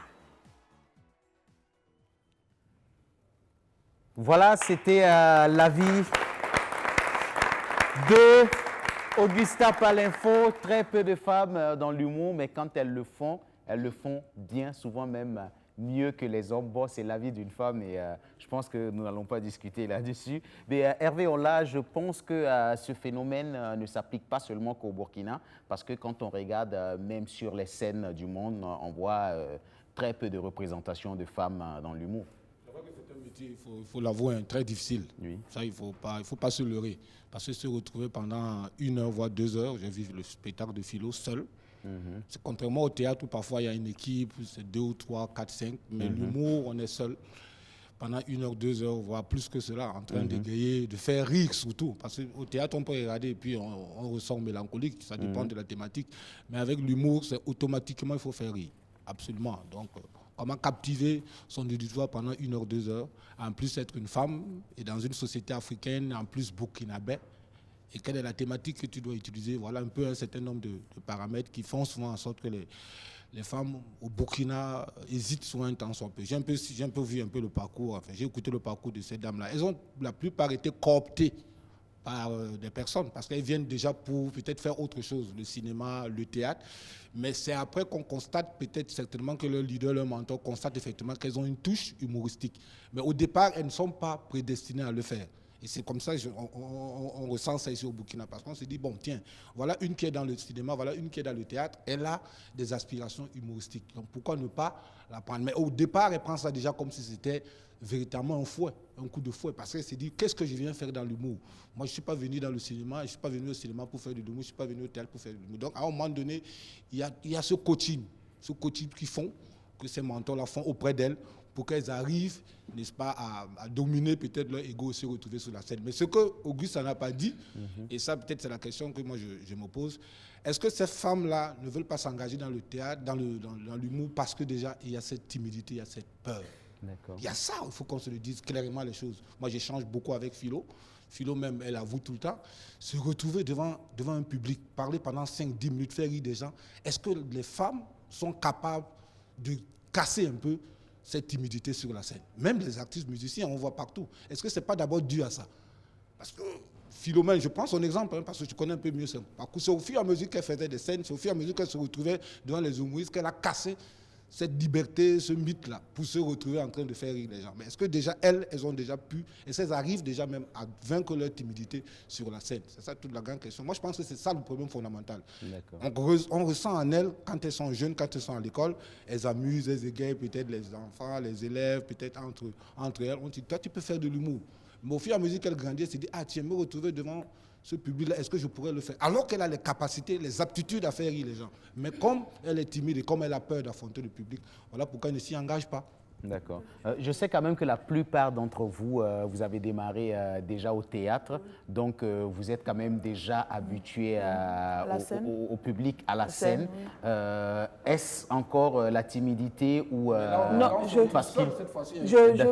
Voilà, c'était l'avis de Augusta Palinfo. Très peu de femmes dans l'humour, mais quand elles le font bien, souvent même mieux que les hommes. Bon, c'est l'avis d'une femme et je pense que nous n'allons pas discuter là-dessus. Mais Hervé Ola, je pense que ce phénomène ne s'applique pas seulement qu'au Burkina, parce que quand on regarde même sur les scènes du monde, on voit très peu de représentation de femmes dans l'humour. C'est vrai que c'est un il faut l'avouer, très difficile. Oui. Ça, il ne faut pas se leurrer. Parce que se retrouver pendant 1 heure, voire 2 heures, j'ai vu le spectacle de philo seul. C'est contrairement au théâtre où parfois il y a une équipe, c'est 2 ou 3, 4, 5, mais l'humour, on est seul. Pendant 1 heure, 2 heures, voire plus que cela, en train d'égayer, de faire rire surtout. Parce qu'au théâtre, on peut regarder et puis on ressent mélancolique, ça dépend de la thématique. Mais avec l'humour, c'est automatiquement, il faut faire rire. Absolument. Donc, comment captiver son auditoire pendant 1 heure, 2 heures, en plus être une femme, et dans une société africaine, en plus burkinabé, et quelle est la thématique que tu dois utiliser. Voilà un peu un certain nombre de paramètres qui font souvent en sorte que les femmes au Burkina hésitent souvent un temps soit peu. J'ai un peu vu un peu le parcours, enfin, j'ai écouté le parcours de ces dames-là. Elles ont la plupart été cooptées par des personnes, parce qu'elles viennent déjà pour peut-être faire autre chose, le cinéma, le théâtre. Mais c'est après qu'on constate peut-être certainement que leur leader, leur mentor, constate effectivement qu'elles ont une touche humoristique. Mais au départ, elles ne sont pas prédestinées à le faire. Et c'est comme ça qu'on ressent ça ici au Burkina, parce qu'on se dit, bon, tiens, voilà une qui est dans le cinéma, voilà une qui est dans le théâtre, elle a des aspirations humoristiques. Donc pourquoi ne pas la prendre? Mais au départ, elle prend ça déjà comme si c'était véritablement un fouet, un coup de fouet, parce qu'elle s'est dit, qu'est-ce que je viens faire dans l'humour? Moi, je ne suis pas venu dans le cinéma, je ne suis pas venu au cinéma pour faire de l'humour, je ne suis pas venu au théâtre pour faire de l'humour. Donc à un moment donné, il y a ce coaching qu'ils font, que ces mentors-là font auprès d'elles, pour qu'elles arrivent, n'est-ce pas, à dominer peut-être leur ego et se retrouver sur la scène. Mais ce que Auguste n'a pas dit, et ça peut-être c'est la question que moi je me pose, est-ce que ces femmes-là ne veulent pas s'engager dans le théâtre, dans l'humour, parce que déjà il y a cette timidité, il y a cette peur. Il y a ça, il faut qu'on se le dise clairement les choses. Moi j'échange beaucoup avec Philo. Philo même, elle avoue tout le temps, se retrouver devant un public, parler pendant 5-10 minutes, faire rire des gens. Est-ce que les femmes sont capables de casser un peu cette timidité sur la scène? Même les artistes musiciens, on voit partout. Est-ce que ce n'est pas d'abord dû à ça? Parce que Philomène, je prends son exemple, parce que je connais un peu mieux son parcours. C'est au fur et à mesure qu'elle faisait des scènes, c'est au fur et à mesure qu'elle se retrouvait devant les humoristes, qu'elle a cassé cette liberté, ce mythe-là, pour se retrouver en train de faire rire les gens. Mais est-ce que déjà, elles ont déjà pu, et elles arrivent déjà même à vaincre leur timidité sur la scène? C'est ça toute la grande question. Moi, je pense que c'est ça le problème fondamental. On ressent en elles, quand elles sont jeunes, quand elles sont à l'école, elles amusent, elles égayent peut-être les enfants, les élèves, peut-être entre elles. On dit, toi, tu peux faire de l'humour. Mais au fur et à mesure qu'elle grandit, elle se dit, ah, tiens, me retrouver devant ce public-là, est-ce que je pourrais le faire? Alors qu'elle a les capacités, les aptitudes à faire rire les gens. Mais comme elle est timide et comme elle a peur d'affronter le public, voilà pourquoi elle ne s'y engage pas. D'accord. Je sais quand même que la plupart d'entre vous, vous avez démarré déjà au théâtre, donc vous êtes quand même déjà habitué au public, à la scène. Oui. Est-ce encore la timidité ou non, parce que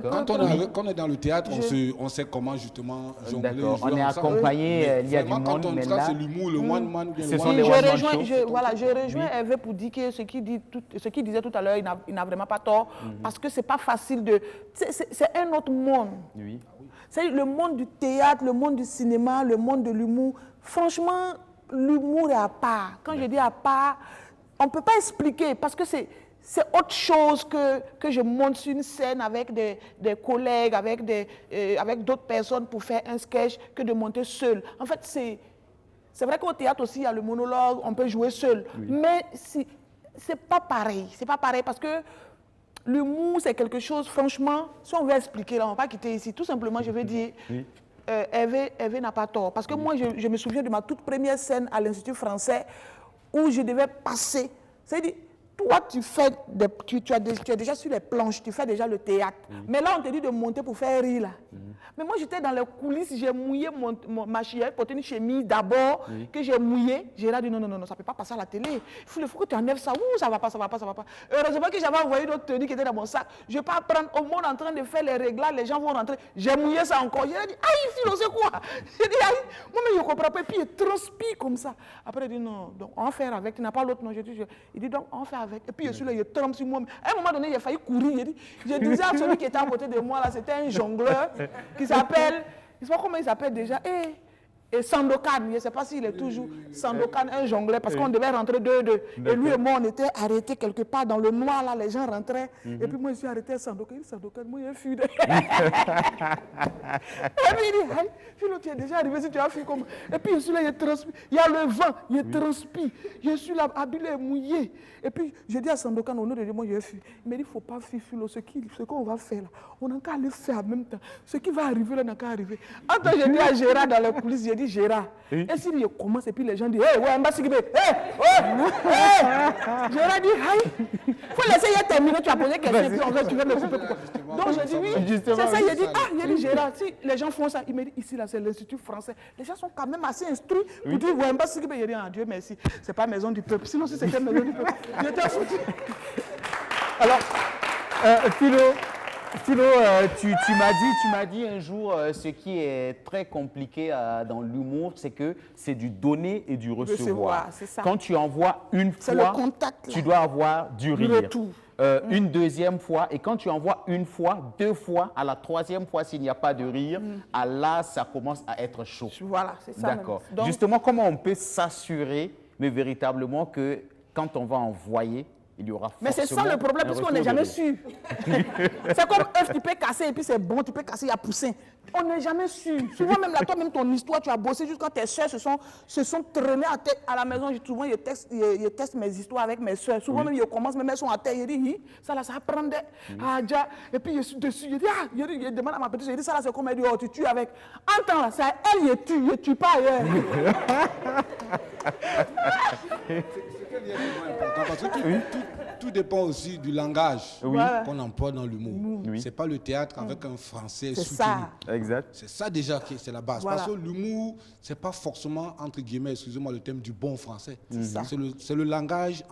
quand on est dans le théâtre, on sait comment justement jongler. D'accord. On est accompagné, il y a du monde. Quand on là, c'est l'humour, le one-man. Je rejoins Hervé pour dire que ce qu'il disait tout à l'heure, il n'a vraiment pas tort, parce que c'est pas facile de... C'est un autre monde. Oui. C'est le monde du théâtre, le monde du cinéma, le monde de l'humour. Franchement, l'humour est à part. Quand je dis à part, on ne peut pas expliquer, parce que c'est autre chose que je monte sur une scène avec des collègues, avec d'autres personnes pour faire un sketch, que de monter seul. En fait, c'est vrai qu'au théâtre aussi, il y a le monologue, on peut jouer seul. Oui. Mais c'est pas pareil. C'est pas pareil parce que l'humour, c'est quelque chose, franchement, si on veut expliquer, là, on ne va pas quitter ici. Tout simplement, je vais dire, Hervé n'a pas tort. Parce que moi, je me souviens de ma toute première scène à l'Institut français où je devais passer. C'est-à-dire, toi, tu es déjà sur les planches, tu fais déjà le théâtre. Mais là, on te dit de monter pour faire rire. Là. Mais moi, j'étais dans les coulisses, j'ai mouillé ma chienne, porté une chemise d'abord, que j'ai mouillé. J'ai dit non, ça ne peut pas passer à la télé. Il faut que tu enlèves ça. Ouh, ça va pas. Heureusement que j'avais envoyé d'autres tenues qui étaient dans mon sac. Je ne vais pas prendre au monde en train de faire les réglages, les gens vont rentrer. J'ai mouillé ça encore. J'ai dit, aïe, Philo, c'est quoi? J'ai dit, aïe, moi-même, je ne comprends pas. Et puis, il transpire comme ça. Après, il dit, non, donc on va faire avec. Tu n'as pas l'autre, non. Il dit, donc, on va faire avec. Et puis, je suis là, il trempe sur moi. À un moment donné, il a failli courir. Je disais à celui qui était à côté de moi, là, c'était un jongleur qui s'appelle, je ne sais pas comment il s'appelle déjà. Et Sandokan, je ne sais pas s'il est toujours Sandokan, un jongleur, parce qu'on devait rentrer 2-2. Et lui et moi, on était arrêtés quelque part dans le noir, là, les gens rentraient. Et puis moi, je suis arrêté à Sandokan. Sandokan, moi, j'ai fui. Et puis il dit, hey, Philo, tu es déjà arrivé, si tu as fui comme... Et puis je suis là, il transpire. Il y a le vent, il transpire. Je suis là, habillé, mouillé. Et puis je dis à Sandokan, au nom de Dieu, moi, j'ai fui. Il me dit, il ne faut pas fuir, Philo. Ce qu'on va faire là, on n'a qu'à le faire en même temps. Ce qui va arriver là, n'a qu'à arriver. Quand je dis à Gérard dans les coulisses, j'ai dit, Gérard, et s'il commence et puis les gens disent, hey, ouais, Mbasigbe, hey, Gérard dit, hey, il faut laisser y terminer, tu as posé question et puis on va, tu vas me couper. Donc je dis, oui, c'est ça, il a dit, il a dit, Gérard, si les gens font ça, il me dit, ici là, c'est l'Institut français. Les gens sont quand même assez instruits pour dire, ouais, Mbasigbe, il a dit, ah, Dieu merci, c'est pas maison du peuple. Sinon, si c'était maison du peuple, j'étais foutu. Alors, Philo, tu m'as dit un jour, ce qui est très compliqué dans l'humour, c'est que c'est du donner et du recevoir. C'est ça. Quand tu envoies une fois, le contact, tu dois avoir du rire. Retour. Une deuxième fois, et quand tu envoies une fois, 2 fois, à la 3e fois, s'il n'y a pas de rire, là, ça commence à être chaud. Voilà, c'est ça. D'accord. Justement, comment on peut s'assurer, mais véritablement, que quand on va envoyer, il y aura forcément... Mais c'est ça le problème, parce qu'on n'est jamais sûr. C'est comme œuf, tu peux casser et puis c'est bon, tu peux casser, il y a poussin. On n'est jamais sûr. Souvent, même là, toi-même, ton histoire, tu as bossé jusqu'à tes soeurs se sont traînées à la maison. Souvent, je teste mes histoires avec mes soeurs. Souvent, même, je commence, même elles sont à terre. Je dis, ça là, ça prend et puis, je suis dessus. Je dis, je demande à ma petite, je dis, ça là, c'est comme elle dit, oh, tu tues avec. Entends là, c'est elle, je tue pas ailleurs. Parce que tout dépend aussi du langage qu'on emploie dans l'humour. Ce n'est pas le théâtre avec un français soutenu. Ça. Exact. C'est ça déjà qui c'est la base. Voilà. Parce que l'humour, ce n'est pas forcément, entre guillemets, excusez-moi le terme, du bon français. C'est le langage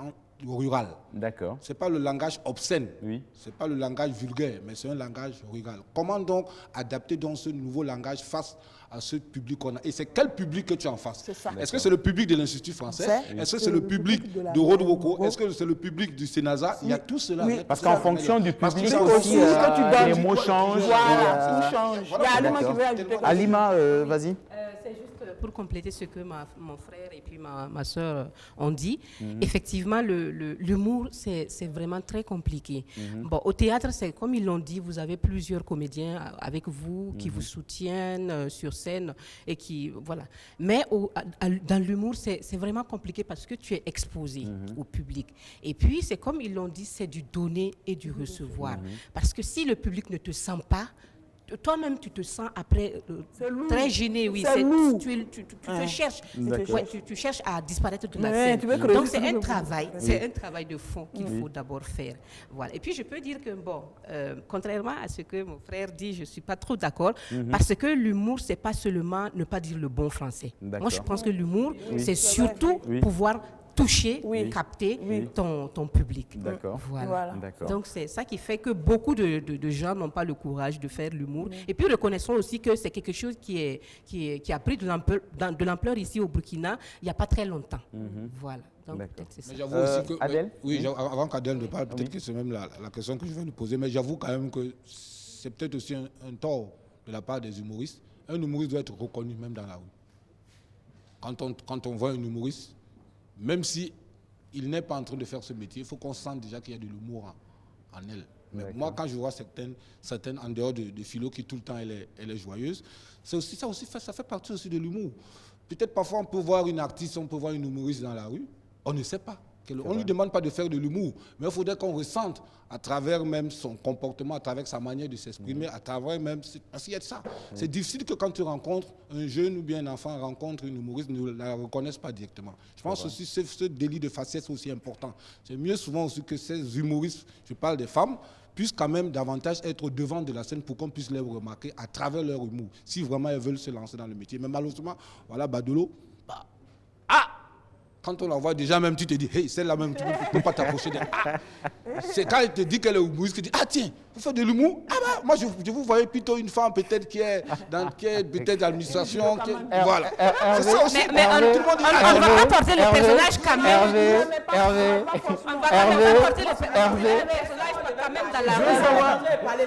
rural. D'accord. Ce n'est pas le langage obscène. Ce n'est pas le langage vulgaire, mais c'est un langage rural. Comment donc adapter donc ce nouveau langage face à ce public qu'on a? Et c'est quel public que tu as en face? Est-ce que c'est le public de l'Institut français? Est-ce que c'est le public de Rodewoko? Est-ce que c'est le public du Sénasa? Il y a tout cela. Parce qu'en fonction du public aussi, les mots changent. Voilà, tout change. Il y a Alima qui veut ajouter. Alima, vas-y. C'est juste pour compléter ce que mon frère et puis ma soeur ont dit. Effectivement, l'humour, c'est vraiment très compliqué. Bon, au théâtre, c'est comme ils l'ont dit, vous avez plusieurs comédiens avec vous qui vous soutiennent sur scène et qui, voilà. Mais dans l'humour, c'est vraiment compliqué parce que tu es exposé au public. Et puis, c'est comme ils l'ont dit, c'est du donner et du recevoir. Parce que si le public ne te sent pas, toi-même, tu te sens après très gêné. Oui, tu te cherches. Tu cherches à disparaître de la scène. Donc, c'est un travail. C'est un travail de fond qu'il faut d'abord faire. Voilà. Et puis, je peux dire que, bon, contrairement à ce que mon frère dit, je ne suis pas trop d'accord. Parce que l'humour, ce n'est pas seulement ne pas dire le bon français. Moi, je pense que l'humour, c'est surtout pouvoir toucher, capter ton public. D'accord. Voilà. Donc, c'est ça qui fait que beaucoup de gens n'ont pas le courage de faire l'humour. Et puis, reconnaissons aussi que c'est quelque chose qui a pris de l'ampleur ici au Burkina il n'y a pas très longtemps. Voilà. Donc, peut-être c'est ça. Mais j'avoue aussi que... Adèle? Oui, avant qu'Adèle ne parle, peut-être que c'est même la question que je vais nous poser, mais j'avoue quand même que c'est peut-être aussi un tort de la part des humoristes. Un humoriste doit être reconnu même dans la rue. Quand on voit un humoriste, même si il n'est pas en train de faire ce métier, il faut qu'on sente déjà qu'il y a de l'humour en elle. Mais moi, quand je vois certaines en dehors de Philo qui tout le temps elle est joyeuse, ça fait partie aussi de l'humour. Peut-être parfois on peut voir une artiste, on peut voir une humoriste dans la rue, on ne sait pas. On ne lui demande pas de faire de l'humour, mais il faudrait qu'on ressente à travers même son comportement, à travers sa manière de s'exprimer, à travers même... Parce qu'il y a de ça. C'est difficile que quand tu rencontres un jeune ou bien un enfant rencontre une humoriste, ne la reconnaissent pas directement. Je pense aussi que ce délit de faciès est aussi important. C'est mieux souvent aussi que ces humoristes, je parle des femmes, puissent quand même davantage être au devant de la scène pour qu'on puisse les remarquer à travers leur humour, si vraiment elles veulent se lancer dans le métier. Mais malheureusement, voilà, Badolo, quand on la voit déjà, même tu te dis, hey, celle-là même, tu ne peux pas t'approcher d'elle. C'est quand elle te dit qu'elle est humoriste, que tu dis, tiens, vous faites de l'humour? Moi, je vous voyais plutôt une femme peut-être qui est peut-être l'administration. Voilà. C'est ça aussi. Mais on ne va pas porter le personnage quand même. Hervé. On va pas porter le personnage quand même dans la rue.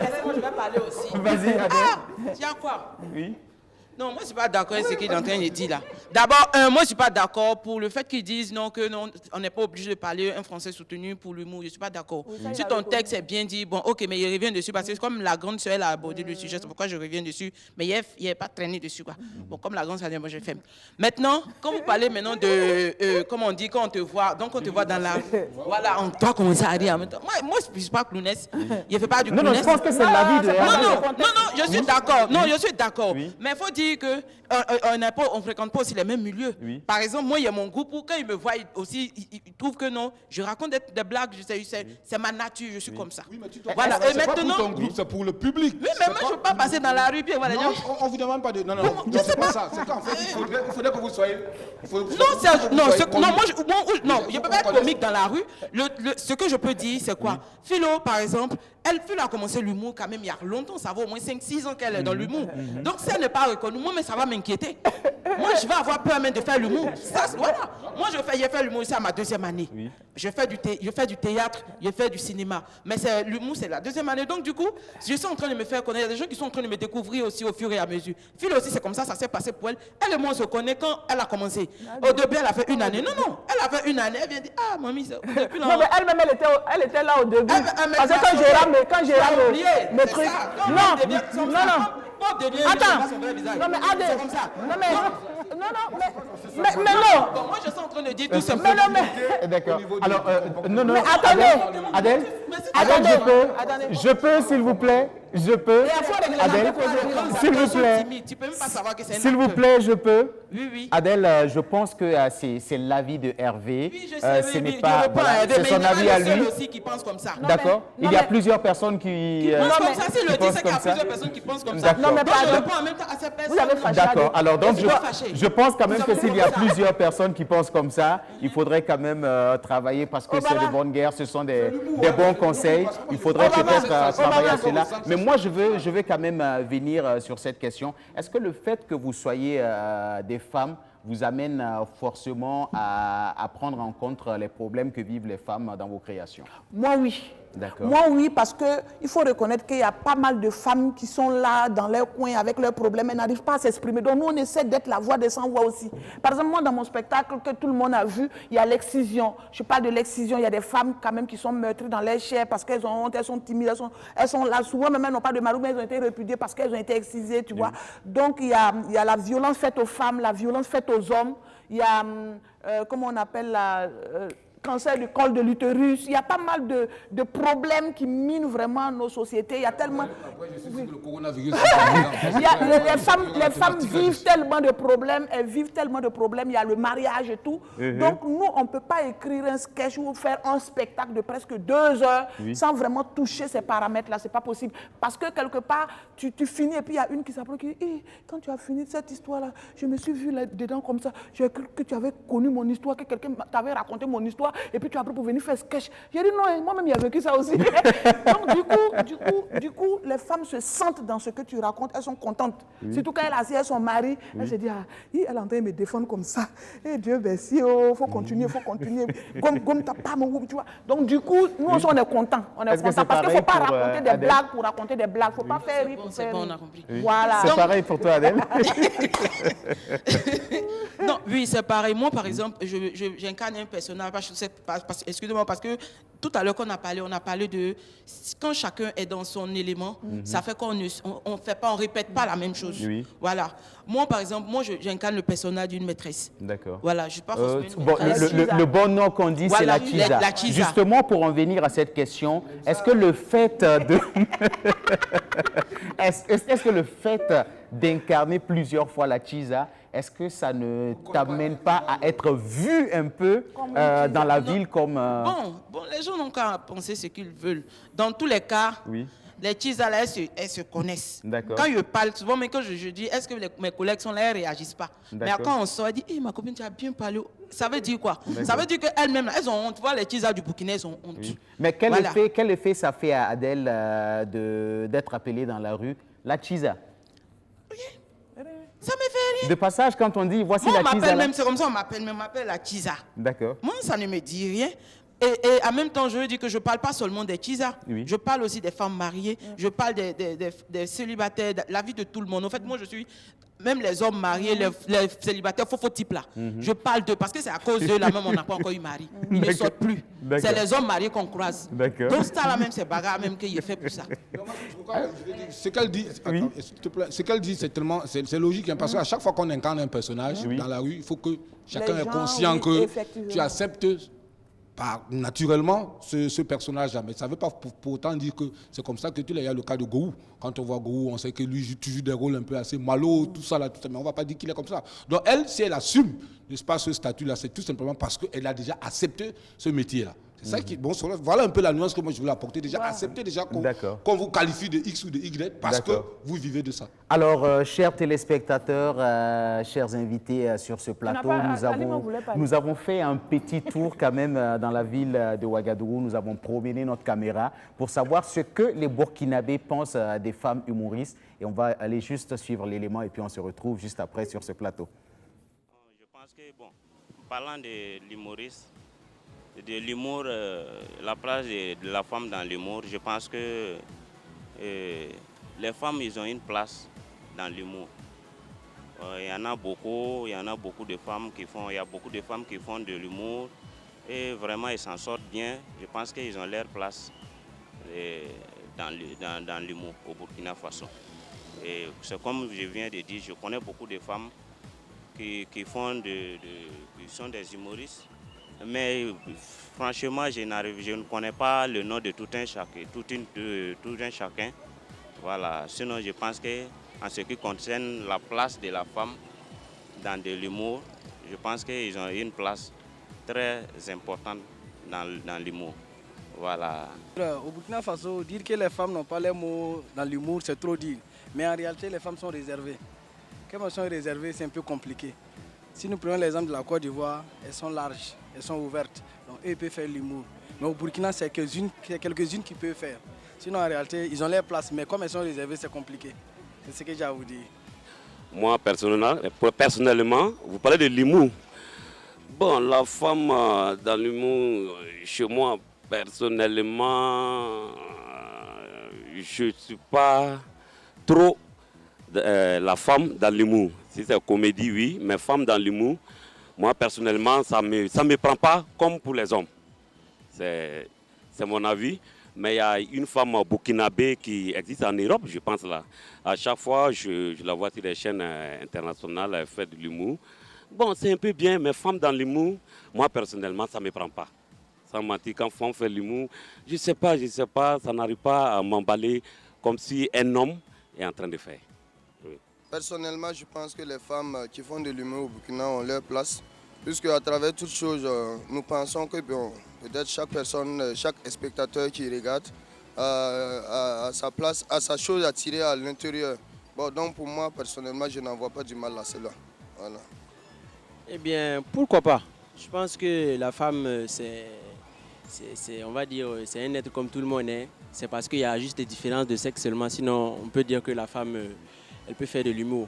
Laissez-moi, je vais parler aussi. Vas-y, Adèle. Tiens quoi? Oui. Non, moi, je ne suis pas d'accord avec ce qu'il est en train de dire là. D'abord, moi, je ne suis pas d'accord pour le fait qu'ils disent non, on n'est pas obligé de parler un français soutenu pour l'humour. Je ne suis pas d'accord. Si ton texte est bien dit, bon, ok, mais il revient dessus parce que comme la grande sœur a abordé le sujet, c'est pourquoi je reviens dessus. Mais il n'est pas traîné dessus, quoi. Bon, comme la grande sœur, moi, je fais. Maintenant, quand vous parlez maintenant de, comme on dit, quand on te voit, donc on te voit dans la... Voilà, on doit commencer à rire en même temps. Moi, je ne suis pas clownesse. Je ne fais pas du clownesse. Non, je pense que c'est la vie de non, je suis d'accord. Non, je suis d'accord. Mais il faut dire que on ne fréquente pas aussi les mêmes milieux. Oui. Par exemple, moi, il y a mon groupe où quand ils me voient aussi, ils trouvent que non, je raconte des blagues, c'est ma nature, je suis comme ça. Oui, mais tu voilà. Et maintenant, pas pour ton groupe, c'est pour le public. Oui, mais moi, je ne veux pas passer dans la rue. Puis, voilà, non, on ne vous demande pas de... Non, c'est pas ça. C'est qu'en fait, il faudrait que vous soyez... Non, moi, je ne peux pas être comique dans la rue. Ce que je peux dire, c'est quoi? Philo, par exemple, Philo a commencé l'humour quand même il y a longtemps. Ça va au moins 5-6 ans qu'elle est dans l'humour. Donc, si elle n'est pas reconnue, moi, mais ça va m'inquiéter. Moi, je vais avoir peur même de faire l'humour. Voilà. Moi, j'ai fait l'humour ici à ma 2e année. Oui. Je fais du théâtre, je fais du cinéma. Mais l'humour, c'est la 2e année. Donc, du coup, je suis en train de me faire connaître. Il y a des gens qui sont en train de me découvrir aussi au fur et à mesure. Philo aussi, c'est comme ça s'est passé pour elle. Elle et moi, on se connaît quand elle a commencé. Au début, elle a fait 1 année. Non, elle a fait 1 année. Elle vient dire, ah, mamie, depuis là. Non, mais elle-même, elle était là au début. Parce que quand j'ai ramené mes trucs. Non. Attends. Non, mais Adèle. C'est comme ça. Non, mais non. Moi, je suis en train de dire tout simplement. D'accord. Alors, non. Mais attendez. Adèle, je peux, s'il vous plaît. Je peux. Adèle, s'il vous plaît. Tu peux même pas savoir que c'est s'il vous plaît, je peux. Oui. Adèle, je pense que c'est l'avis de Hervé. Oui, je sais, ce n'est pas. C'est son avis à lui. Aussi qui pense comme ça. D'accord. Il y a plusieurs personnes qui. Pensent comme ça. S'il le dit, c'est qu'il y a plusieurs personnes qui pensent comme ça. Non, mais je réponds en même temps à ces personnes. Vous avez fâché. D'accord. Alors, donc, je pense quand même que s'il y a plusieurs personnes qui pensent comme ça, il faudrait quand même travailler parce que c'est de bonnes guerres, ce sont des bons conseils. Il faudrait peut-être travailler à cela. Mais moi, je veux quand même venir sur cette question. Est-ce que le fait que vous soyez des femmes vous amène forcément à prendre en compte les problèmes que vivent les femmes dans vos créations? Moi, oui. D'accord. Moi, oui, parce qu'il faut reconnaître qu'il y a pas mal de femmes qui sont là, dans leur coin, avec leurs problèmes, elles n'arrivent pas à s'exprimer. Donc, nous, on essaie d'être la voix des sans-voix aussi. Par exemple, moi, dans mon spectacle que tout le monde a vu, il y a l'excision. Je parle de l'excision. Il y a des femmes, quand même, qui sont meurtries dans leur chair parce qu'elles ont honte, elles sont timides, elles sont là. Souvent, même, elles n'ont pas de mari, mais elles ont été répudiées parce qu'elles ont été excisées, tu vois. Donc, il y a la violence faite aux femmes, la violence faite aux hommes. Il y a, comment on appelle cancer du col de l'utérus. Il y a pas mal de problèmes qui minent vraiment nos sociétés. Il y a tellement... Le coronavirus. les femmes vivent tellement de problèmes, elles vivent tellement de problèmes. Il y a le mariage et tout. Donc, nous, on ne peut pas écrire un sketch ou faire un spectacle de presque 2 heures sans vraiment toucher ces paramètres-là. Ce n'est pas possible. Parce que quelque part, tu finis et puis il y a une qui s'approche qui dit quand tu as fini cette histoire-là, je me suis vue là-dedans comme ça. J'ai cru que tu avais connu mon histoire, que quelqu'un t'avait raconté mon histoire. Et puis tu as pris pour venir faire sketch. J'ai dit non, moi-même j'ai vécu ça aussi. Donc du coup, les femmes se sentent dans ce que tu racontes, elles sont contentes. Surtout quand elle a assis à son mari, elle se dit, elle est en train de me défendre comme ça. Et Dieu merci, il faut continuer. Comme t'as pas mon tu vois. Donc du coup, nous aussi on est contents. On est contents parce qu'il ne faut pas raconter des blagues pour raconter des blagues. Il ne faut pas faire rire pour faire rire. On a compris. Voilà. C'est pareil pour toi, Adèle. Non, oui, c'est pareil. Moi, par exemple, j'incarne un personnage, excusez-moi, parce que tout à l'heure qu'on a parlé de quand chacun est dans son élément, ça fait qu'on ne répète pas la même chose. Oui. Voilà. Moi, par exemple, j'incarne le personnage d'une maîtresse. D'accord. Voilà, je ne suis pas forcément une maîtresse. Le bon nom qu'on dit, c'est la Chiza. Justement, pour en venir à cette question, est-ce que le fait de... est-ce que le fait d'incarner plusieurs fois la Chiza, est-ce que ça ne t'amène pas à être vu un peu dans la ville comme... Bon, les gens n'ont qu'à penser ce qu'ils veulent. Dans tous les cas, les Chiza, elles se connaissent. Quand je parle, souvent, mais quand je dis, est-ce que mes collègues sont là, elles ne réagissent pas. Mais quand on sort, elle dit, hey, ma copine, tu as bien parlé. Ça veut dire quoi? Ça veut dire qu'elles-mêmes, elles ont honte. Tu vois, les Chiza du Burkina, elles ont honte. Oui. Mais quel effet ça fait à Adèle d'être appelée dans la rue la Chiza? Ça me fait rire. De passage, quand on dit voici moi, la Chiza. C'est comme ça, on m'appelle la Chiza. D'accord. Moi, ça ne me dit rien. Et en même temps, je veux dire que je ne parle pas seulement des Chiza. Je parle aussi des femmes mariées. Je parle des célibataires, la vie de tout le monde. En fait, moi, je suis même les hommes mariés, les célibataires, faux types là. Je parle d'eux parce que c'est à cause d'eux là même on n'a pas encore eu mari. Ils ne sortent plus. C'est les hommes mariés qu'on croise. Donc ça là même c'est bagarre même qu'il est fait pour ça. Ce qu'elle dit, attends, s'il te plaît, ce qu'elle dit c'est logique hein, parce qu'à chaque fois qu'on incarne un personnage dans la rue, il faut que chacun est conscient que tu acceptes naturellement ce personnage-là. Mais ça ne veut pas pour autant dire que c'est comme ça que il y a le cas de Gou. Quand on voit Gou, on sait que lui tu joues des rôles un peu assez malo, tout ça, mais on ne va pas dire qu'il est comme ça. Donc elle, si elle assume, n'est-ce pas, ce statut-là, c'est tout simplement parce qu'elle a déjà accepté ce métier-là. C'est ça qui, bon, voilà un peu la nuance que moi je voulais apporter. Déjà, accepter déjà qu'on vous qualifie de X ou de Y parce que vous vivez de ça. Alors, chers téléspectateurs, chers invités sur ce plateau, nous avons fait un petit tour quand même dans la ville de Ouagadougou. Nous avons promené notre caméra pour savoir ce que les Burkinabés pensent des femmes humoristes. Et on va aller juste suivre l'élément et puis on se retrouve juste après sur ce plateau. Je pense que, bon, parlant de l'humoriste, de l'humour, la place de la femme dans l'humour, je pense que les femmes, ils ont une place dans l'humour. Il y en a beaucoup de femmes qui font, il y a beaucoup de femmes qui font de l'humour et vraiment ils s'en sortent bien. Je pense qu'ils ont leur place dans l'humour au Burkina Faso. Et c'est comme je viens de dire, je connais beaucoup de femmes qui sont des humoristes. Mais franchement, je ne connais pas le nom de tout un chacun. Voilà. Sinon, je pense qu'en ce qui concerne la place de la femme dans de l'humour, je pense qu'ils ont une place très importante dans l'humour. Voilà. Au Burkina Faso, dire que les femmes n'ont pas les mots dans l'humour, c'est trop dire. Mais en réalité, les femmes sont réservées. Quand elles sont réservées, c'est un peu compliqué. Si nous prenons l'exemple de la Côte d'Ivoire, elles sont larges, elles sont ouvertes. Donc eux, ils peuvent faire l'humour. Mais au Burkina, c'est quelques-unes qui peuvent faire. Sinon, en réalité, ils ont leur place. Mais comme elles sont réservées, c'est compliqué. C'est ce que j'ai à vous dire. Moi, personnellement, vous parlez de l'humour. Bon, la femme dans l'humour, chez moi, personnellement, je ne suis pas trop la femme dans l'humour. Si c'est comédie, oui, mais femme dans l'humour, moi personnellement, ça me prend pas comme pour les hommes. C'est mon avis. Mais il y a une femme burkinabé qui existe en Europe, je pense là. À chaque fois, je la vois sur les chaînes internationales, elle fait de l'humour. Bon, c'est un peu bien, mais femme dans l'humour, moi personnellement, ça ne me prend pas. Sans mentir, quand femme fait l'humour, je ne sais pas, ça n'arrive pas à m'emballer comme si un homme est en train de faire. Oui. Personnellement, je pense que les femmes qui font de l'humour au Burkina ont leur place, puisque à travers toutes choses, nous pensons que bon, peut-être chaque personne, chaque spectateur qui regarde a sa place, a sa chose à tirer à l'intérieur. Bon, donc pour moi, personnellement, je n'en vois pas du mal à cela. Voilà. Eh bien, pourquoi pas? Je pense que la femme, on va dire, c'est un être comme tout le monde. Hein. C'est parce qu'il y a juste des différences de sexe seulement. Sinon, on peut dire que la femme, elle peut faire de l'humour.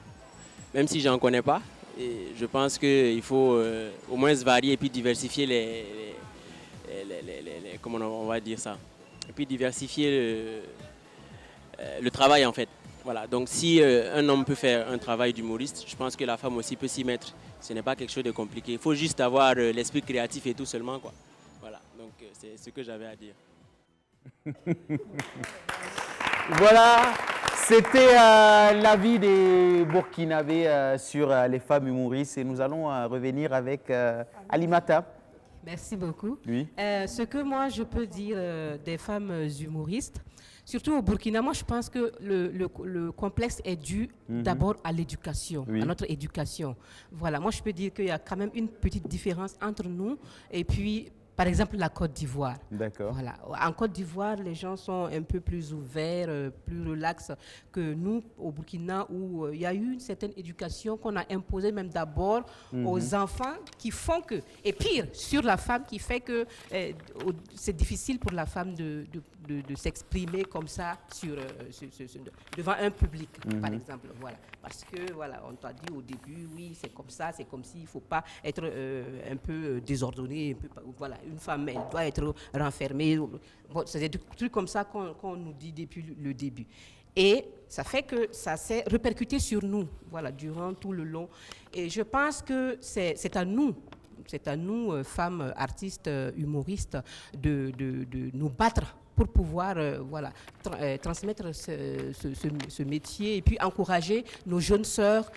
Même si je n'en connais pas, et je pense qu'il faut au moins se varier et puis diversifier comment on va dire ça? Et puis diversifier le travail en fait. Voilà. Donc si un homme peut faire un travail d'humoriste, je pense que la femme aussi peut s'y mettre. Ce n'est pas quelque chose de compliqué. Il faut juste avoir l'esprit créatif et tout seulement, quoi. Voilà. Donc c'est ce que j'avais à dire. Voilà, c'était l'avis des Burkinabés sur les femmes humoristes et nous allons revenir avec Alimata. Merci beaucoup. Oui. Ce que moi je peux dire des femmes humoristes, surtout au Burkina, moi je pense que le complexe est dû d'abord à l'éducation, à notre éducation. Voilà, moi je peux dire qu'il y a quand même une petite différence entre nous et puis par exemple la Côte d'Ivoire. D'accord. Voilà. En Côte d'Ivoire, les gens sont un peu plus ouverts, plus relax que nous au Burkina où il y a eu une certaine éducation qu'on a imposée même d'abord aux enfants qui font que, et pire, sur la femme qui fait que c'est difficile pour la femme de s'exprimer comme ça devant un public, par exemple. Voilà. Parce que, voilà, on t'a dit au début, oui, c'est comme ça, c'est comme si il ne faut pas être un peu désordonné. Voilà, une femme, elle doit être renfermée. Bon, c'est des trucs comme ça qu'on nous dit depuis le début. Et ça fait que ça s'est répercuté sur nous, voilà, durant tout le long. Et je pense que c'est à nous, femmes, artistes, humoristes, de nous battre pour pouvoir transmettre ce métier et puis encourager nos jeunes sœurs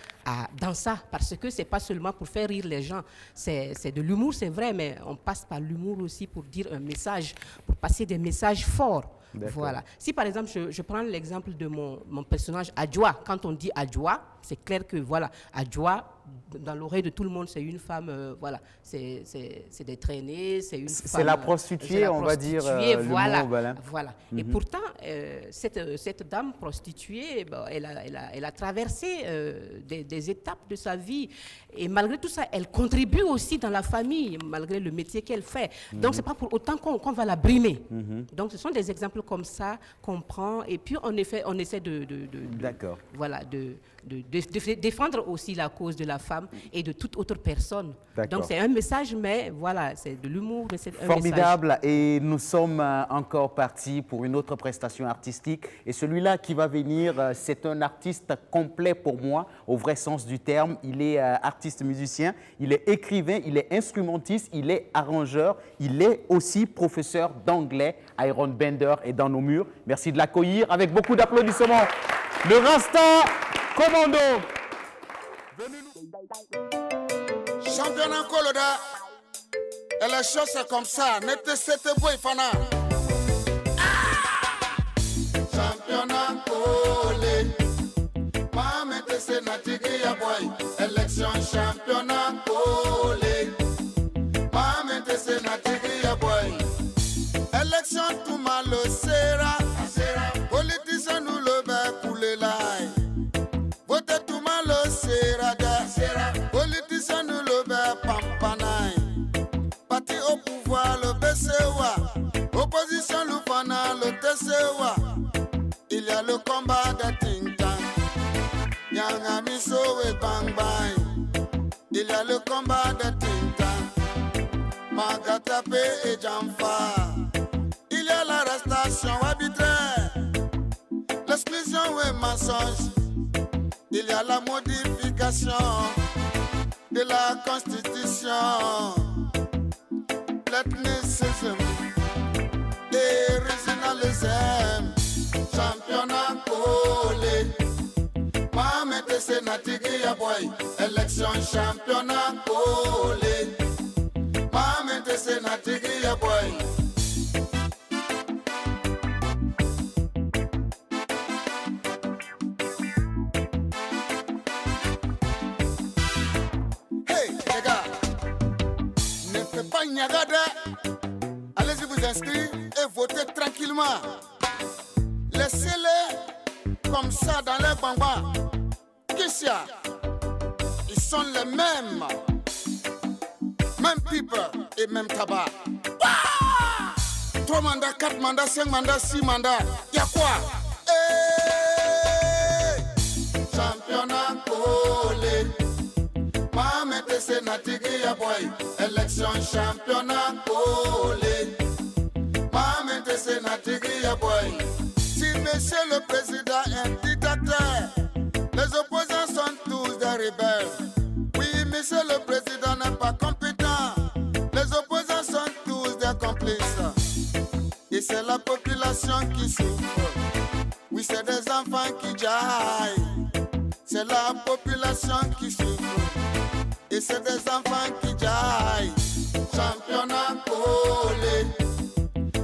dans ça. Parce que ce n'est pas seulement pour faire rire les gens. C'est de l'humour, c'est vrai, mais on passe par l'humour aussi pour dire un message, pour passer des messages forts. Voilà. Si par exemple, je prends l'exemple de mon personnage Adjoa, quand on dit Adjoa, c'est clair que voilà, Adjoa, dans l'oreille de tout le monde, c'est une femme, voilà, c'est des traînées, c'est une femme... C'est la prostituée, on va dire, voilà, voilà. Voilà. Et pourtant, cette dame prostituée, elle a traversé des étapes de sa vie. Et malgré tout ça, elle contribue aussi dans la famille, malgré le métier qu'elle fait. Donc, ce n'est pas pour autant qu'on va la brimer. Donc, ce sont des exemples comme ça qu'on prend. Et puis, on essaie de défendre aussi la cause de la femme et de toute autre personne. Donc, c'est un message, mais voilà, c'est de l'humour, mais c'est un formidable. message. Et nous sommes encore partis pour une autre prestation artistique. Et celui-là qui va venir, c'est un artiste complet pour moi, au vrai sens du terme. Il est artiste musicien, il est écrivain, il est instrumentiste, il est arrangeur, il est aussi professeur d'anglais. Iron Bender est dans nos murs. Merci de l'accueillir avec beaucoup d'applaudissements. Le Rasta Commando. Championnat Koloda, et les choses c'est comme ça. Nete sete boy fana. Championnat Kole, ma mette se natigi ya boy. Élection championnat Kole, ma mette se natigi ya boy. Élection tout mal le sera. Politicien nous le bec couler là. Vote tout mal le sera. Politicien nous le bec pampanaï. Parti au pouvoir le BCOA. Opposition le fana le TCOA. Il y a le combat de Tintan. Nyanga miso et bang bang. Il y a le combat de Tintan. Magatapé et Jamfa. Il y a l'arrestation arbitraire, l'exclusion et mensonge. Il y a la modification de la Constitution, l'ethnicisme et régionalisme. Championnat collé, Mohamed Senatigi Yaboy. Élection championnat collé, Mohamed Senatigi Yaboy. Allez-y vous inscrire et votez tranquillement. Laissez-les comme ça dans les bambas. Qu'est-ce qu'il y a? Ils sont les mêmes. Même pipe et même tabac. 3 mandats, 4 mandats, 5 mandats, 6 mandats. Y'a quoi? Hey! Championnat collé. Mohamed Senatigi Yaboy. Élection championnat collé. Mohamed Senatigi Yaboy. Si monsieur le président est un dictateur, les opposants sont tous des rebelles. Oui, monsieur le président n'est pas compétent. Les opposants sont tous des complices. Et c'est la population qui souffre. Oui, c'est des enfants qui jaillent. C'est la population qui souffre. Et c'est des enfants qui jaillent. Championnat collé.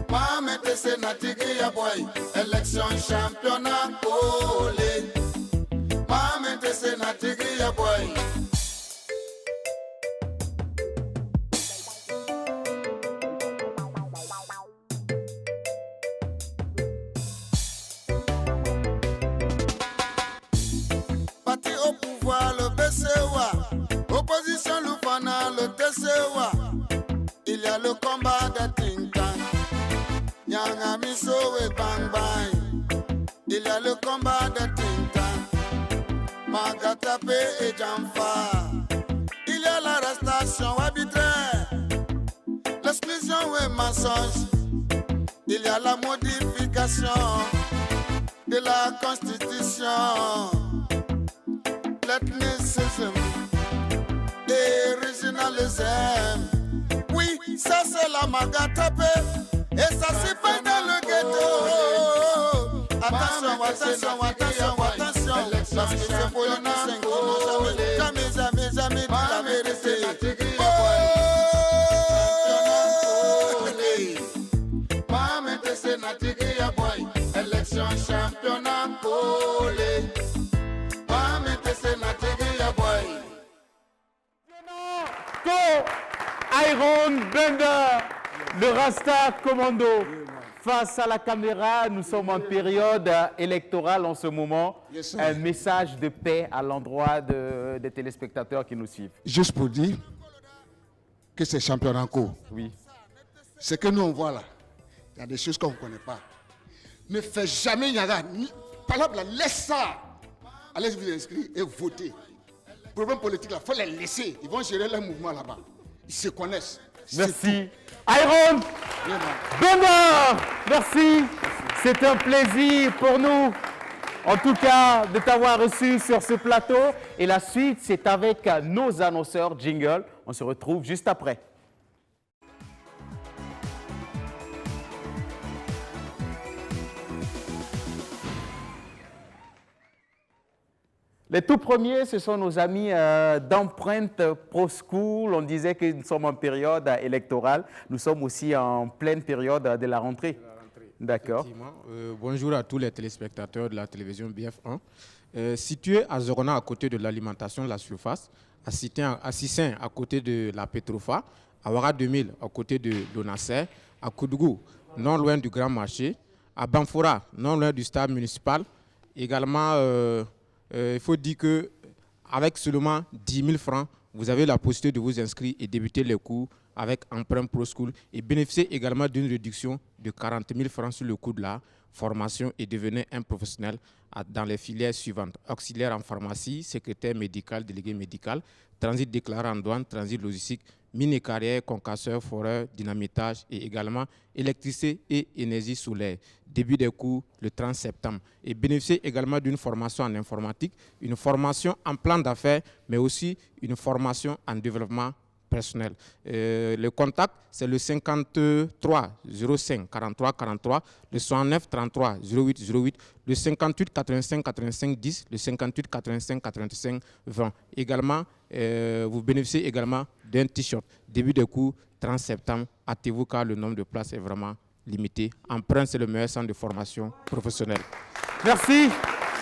Mohamed Senatigi Yaboy. Élection championnat collé. Mohamed Senatigi Yaboy. Parti au pouvoir le BCOA. Opposition Lufana, le TCOA. Il y a le combat de Tintan. Nyanga miso il y a le combat de Tinta, Magatapé et Jamfa. Il y a l'arrestation arbitraire, l'exclusion et mensonge. Il y a la modification de la Constitution, l'ethnicisme et originalisme. Oui, ça c'est la Magatapé et ça s'y fait dans le ghetto. Attention, attention, attention, attention, parce que c'est pour les nains qui n'ont jamais dit la vérité. Élection championnat collé. Iron Bender, le Rasta Commando. Face à la caméra, nous sommes en période électorale en ce moment. Yes, un message de paix à l'endroit des téléspectateurs qui nous suivent. Juste pour dire que c'est championnat en cours. Oui. Ce que nous on voit là, il y a des choses qu'on ne connaît pas. Ne faites jamais Niaga. Par exemple, laisse ça. Allez vous inscrire et voter. Problème politique là, il faut les laisser. Ils vont gérer leur mouvement là-bas. Ils se connaissent. Merci. Iron Bender, merci. C'est un plaisir pour nous, en tout cas, de t'avoir reçu sur ce plateau. Et la suite, c'est avec nos annonceurs Jingle. On se retrouve juste après. Les tout premiers, ce sont nos amis d'Empreinte Pro School. On disait que nous sommes en période électorale. Nous sommes aussi en pleine période de la rentrée. D'accord. Bonjour à tous les téléspectateurs de la télévision BF1. Situé à Zorona, à côté de l'alimentation de la surface, à Sissin, à côté de la Petrofa, à Ouara 2000, à côté de Donasser, à Koudougou, non loin du Grand Marché, à Banfora, non loin du stade municipal, également... il faut dire qu'avec seulement 10 000 francs, vous avez la possibilité de vous inscrire et débuter les cours avec Empreinte Pro School et bénéficier également d'une réduction de 40 000 francs sur le coût de la formation et devenir un professionnel dans les filières suivantes. Auxiliaire en pharmacie, secrétaire médical, délégué médical, transit déclaré en douane, transit logistique, mine-carrière, concasseur, foreur, dynamitage et également électricité et énergie solaire. Début des cours le 30 septembre. Et bénéficier également d'une formation en informatique, une formation en plan d'affaires, mais aussi une formation en développement personnel. Le contact, c'est le 53 05 43 43, le 69 33 08 08, le 58 85 85 10, le 58 85 85 20. Également, vous bénéficiez également d'un t-shirt. Début de cours, 30 septembre. Hâtez-vous car le nombre de places est vraiment limité. Empreinte, c'est le meilleur centre de formation professionnelle. Merci.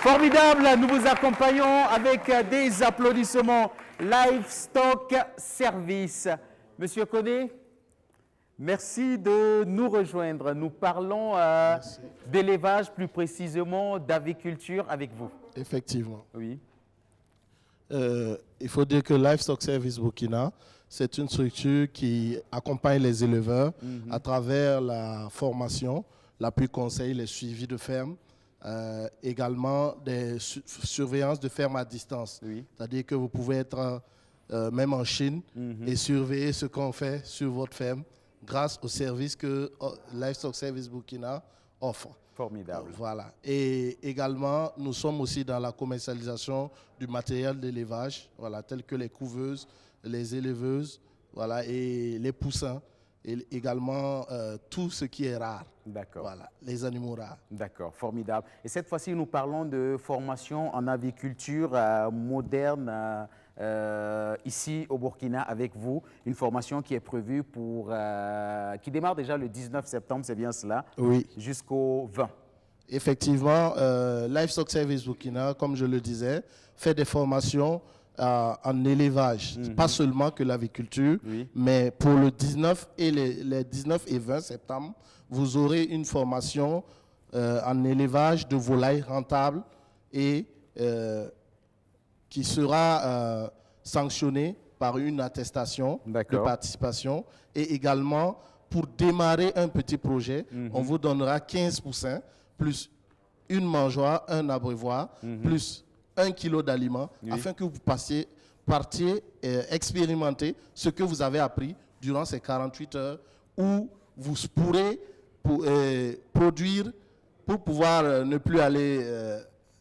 Formidable. Nous vous accompagnons avec des applaudissements. Livestock Service. Monsieur Koné, merci de nous rejoindre. Nous parlons d'élevage, plus précisément d'aviculture avec vous. Effectivement. Oui. Il faut dire que Livestock Service Burkina, c'est une structure qui accompagne les éleveurs à travers la formation, l'appui conseil, les suivis de ferme, également des surveillances de ferme à distance. Oui. C'est-à-dire que vous pouvez être même en Chine et surveiller ce qu'on fait sur votre ferme grâce au service que Livestock Service Burkina offre. Formidable. Voilà. Et également, nous sommes aussi dans la commercialisation du matériel d'élevage, voilà, tel que les couveuses, les éleveuses, voilà, et les poussins, et également tout ce qui est rare. D'accord. Voilà, les animaux rares. D'accord, formidable. Et cette fois-ci, nous parlons de formation en aviculture moderne ici au Burkina avec vous. Une formation qui est prévue pour, qui démarre déjà le 19 septembre, c'est bien cela? Oui. Jusqu'au 20. Effectivement, Livestock Service Burkina, comme je le disais, fait des formations en élevage, pas seulement que l'aviculture, mais pour le 19 et les 19 et 20 septembre, vous aurez une formation en élevage de volailles rentables et qui sera sanctionnée par une attestation de participation. Et également, pour démarrer un petit projet, on vous donnera 15% plus une mangeoire, un abreuvoir, plus 1 kilo d'aliments, afin que vous partiez expérimenter ce que vous avez appris durant ces 48 heures, où vous pourrez produire pour pouvoir ne plus aller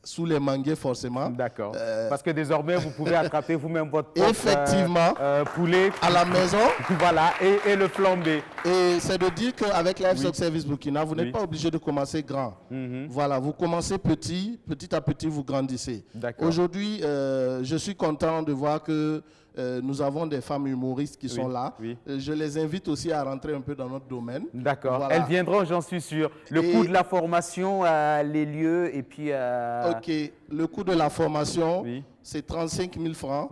sous les manguiers forcément. D'accord. Parce que désormais, vous pouvez attraper vous-même votre propre poulet à la maison. Voilà, et le flamber. Et c'est de dire qu'avec Livestock Service Burkina, vous n'êtes pas obligé de commencer grand. Voilà, vous commencez petit à petit, vous grandissez. Aujourd'hui, je suis content de voir que nous avons des femmes humoristes qui sont là. Je les invite aussi à rentrer un peu dans notre domaine. D'accord. Voilà. Elles viendront, j'en suis sûr. Le coût de la formation, les lieux et puis... Ok. Le coût de la formation, c'est 35 000 francs.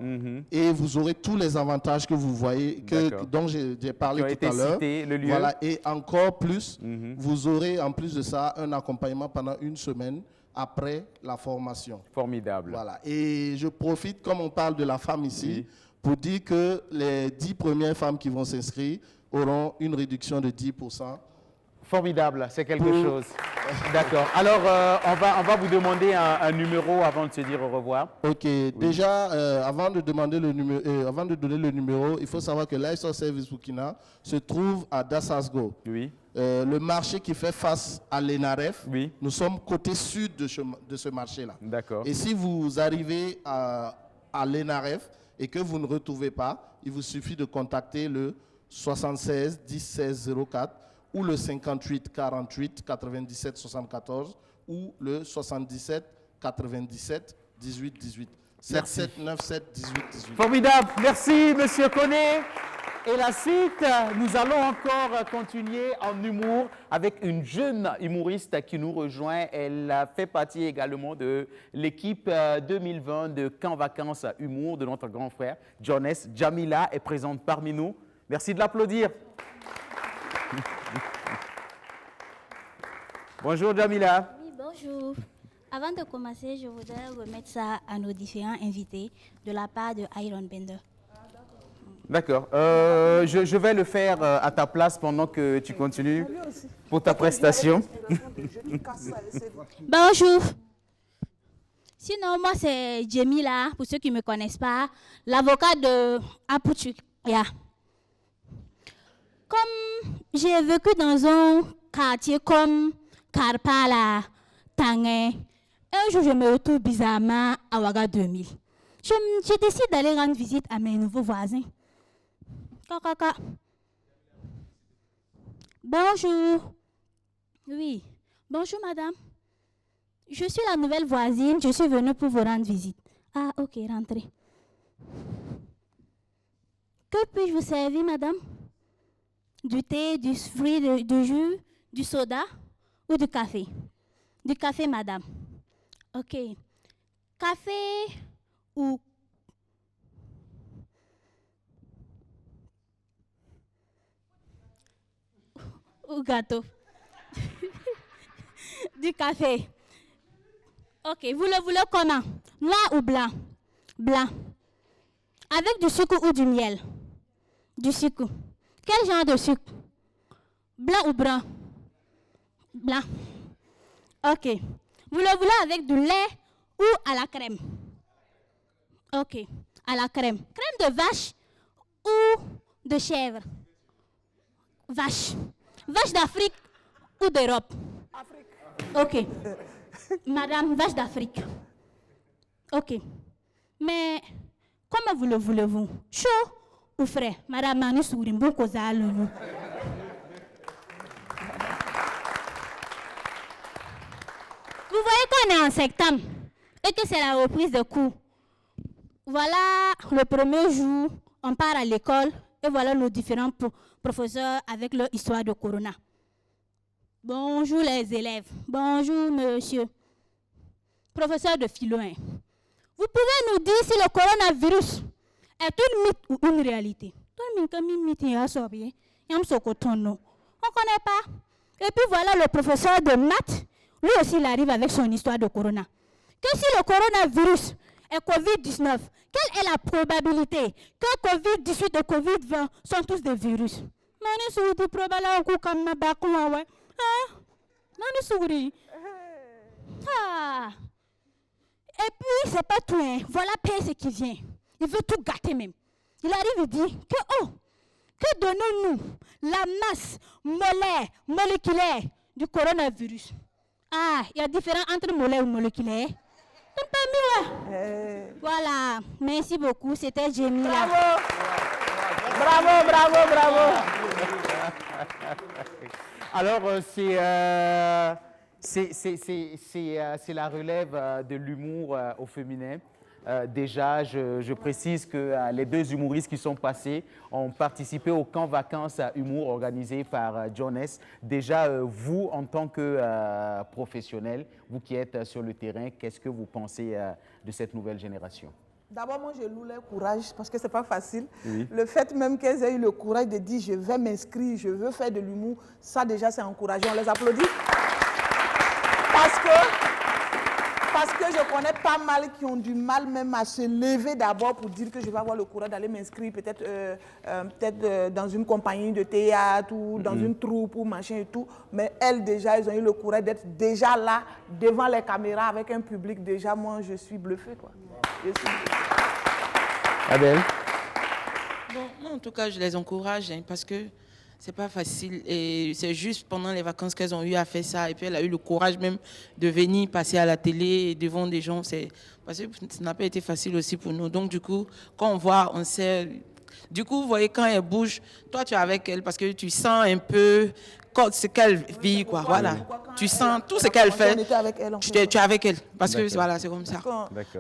Et vous aurez tous les avantages que vous voyez, dont j'ai parlé tout à l'heure. Voilà. Et encore plus, vous aurez en plus de ça un accompagnement pendant une semaine après la formation. Formidable. Voilà. Et je profite, comme on parle de la femme ici, pour dire que les 10 premières femmes qui vont s'inscrire auront une réduction de 10%. Formidable, c'est quelque chose. D'accord. Alors, on va vous demander un numéro avant de se dire au revoir. Ok. Déjà, avant de donner le numéro, il faut savoir que Livestock Service Burkina se trouve à Dassasgo. Oui. Le marché qui fait face à l'ENAREF, nous sommes côté sud de ce marché-là. D'accord. Et si vous arrivez à l'ENAREF et que vous ne retrouvez pas, il vous suffit de contacter le 76 10 16 04 ou le 58 48 97 74 ou le 77 97 18 18. 77 97 18 18. Formidable. Merci, Monsieur Koné. Et la suite, nous allons encore continuer en humour avec une jeune humoriste qui nous rejoint. Elle fait partie également de l'équipe 2020 de Camp Vacances Humour de notre grand frère, Jones. Jamila est présente parmi nous. Merci de l'applaudir. Bonjour Jamila. Oui, bonjour. Avant de commencer, je voudrais remettre ça à nos différents invités de la part de Iron Bender. D'accord. Je vais le faire à ta place pendant que tu continues pour ta prestation. Bonjour. Sinon, moi, c'est Jamila, pour ceux qui ne me connaissent pas, l'avocat de Aputuya. Comme j'ai vécu dans un quartier comme Karpala, Tangé, un jour, je me retrouve bizarrement à Ouaga 2000. Je décide d'aller rendre visite à mes nouveaux voisins. Kaka. Bonjour. Oui. Bonjour, madame. Je suis la nouvelle voisine. Je suis venue pour vous rendre visite. Ah, ok, rentrez. Que puis-je vous servir, madame? Du thé, du fruit, du jus, du soda ou du café? Du café, madame. Ok. Café ou gâteau. Du café. Ok, vous le voulez comment? Noir ou blanc? Blanc. Avec du sucre ou du miel? Du sucre. Quel genre de sucre? Blanc ou brun? Blanc. Ok. Vous le voulez avec du lait ou à la crème? Ok, à la crème. Crème de vache ou de chèvre? Vache. Vache d'Afrique ou d'Europe? Ok. Madame, vache d'Afrique. Ok. Mais comment vous le voulez-vous? Chaud ou frais? Madame, Manu Sourimbo Kozalo. Vous voyez qu'on est en septembre et que c'est la reprise de cours. Voilà le premier jour, on part à l'école et voilà nos différents professeurs avec leur histoire de corona. Bonjour les élèves. Bonjour monsieur. Professeur de philo. Vous pouvez nous dire si le coronavirus est une mythe ou une réalité? On ne connaît pas. Et puis voilà le professeur de maths. Lui aussi, il arrive avec son histoire de corona. Que si le coronavirus est Covid-19, quelle est la probabilité que Covid-18 et Covid-20 sont tous des virus? c'est pas tout, hein. Voilà PS qui vient. Il veut tout gâter même. Il arrive et dit que donnons-nous la masse moléculaire du coronavirus. Ah, il y a différence entre molaire et moléculaire. Voilà, merci beaucoup, c'était Jamila. Bravo. Alors, c'est la relève de l'humour au féminin. Déjà, je précise que les deux humoristes qui sont passés ont participé au camp vacances humour organisé par Jones. Déjà, vous, en tant que professionnel, vous qui êtes sur le terrain, qu'est-ce que vous pensez de cette nouvelle génération? D'abord, moi, je loue leur courage parce que ce n'est pas facile. Oui. Le fait même qu'elles aient eu le courage de dire « je vais m'inscrire, je veux faire de l'humour », ça déjà, c'est encourageant. On les applaudit. Parce que je connais pas mal qui ont du mal même à se lever d'abord pour dire que je vais avoir le courage d'aller m'inscrire peut-être dans une compagnie de théâtre ou dans une troupe ou machin et tout. Mais elles déjà, elles ont eu le courage d'être déjà là devant les caméras avec un public. Déjà, moi, je suis bluffée, quoi. Adèle? Bon, moi, en tout cas, je les encourage parce que c'est pas facile et c'est juste pendant les vacances qu'elles ont eu à faire ça et puis elle a eu le courage même de venir passer à la télé devant des gens. C'est parce que ça n'a pas été facile aussi pour nous. Donc du coup, quand on voit, on sait. Du coup, vous voyez quand elle bouge, toi tu es avec elle parce que tu sens un peu ce qu'elle vit, quoi. Voilà, tu sens tout ce qu'elle fait. Tu es avec elle parce que voilà, c'est comme ça.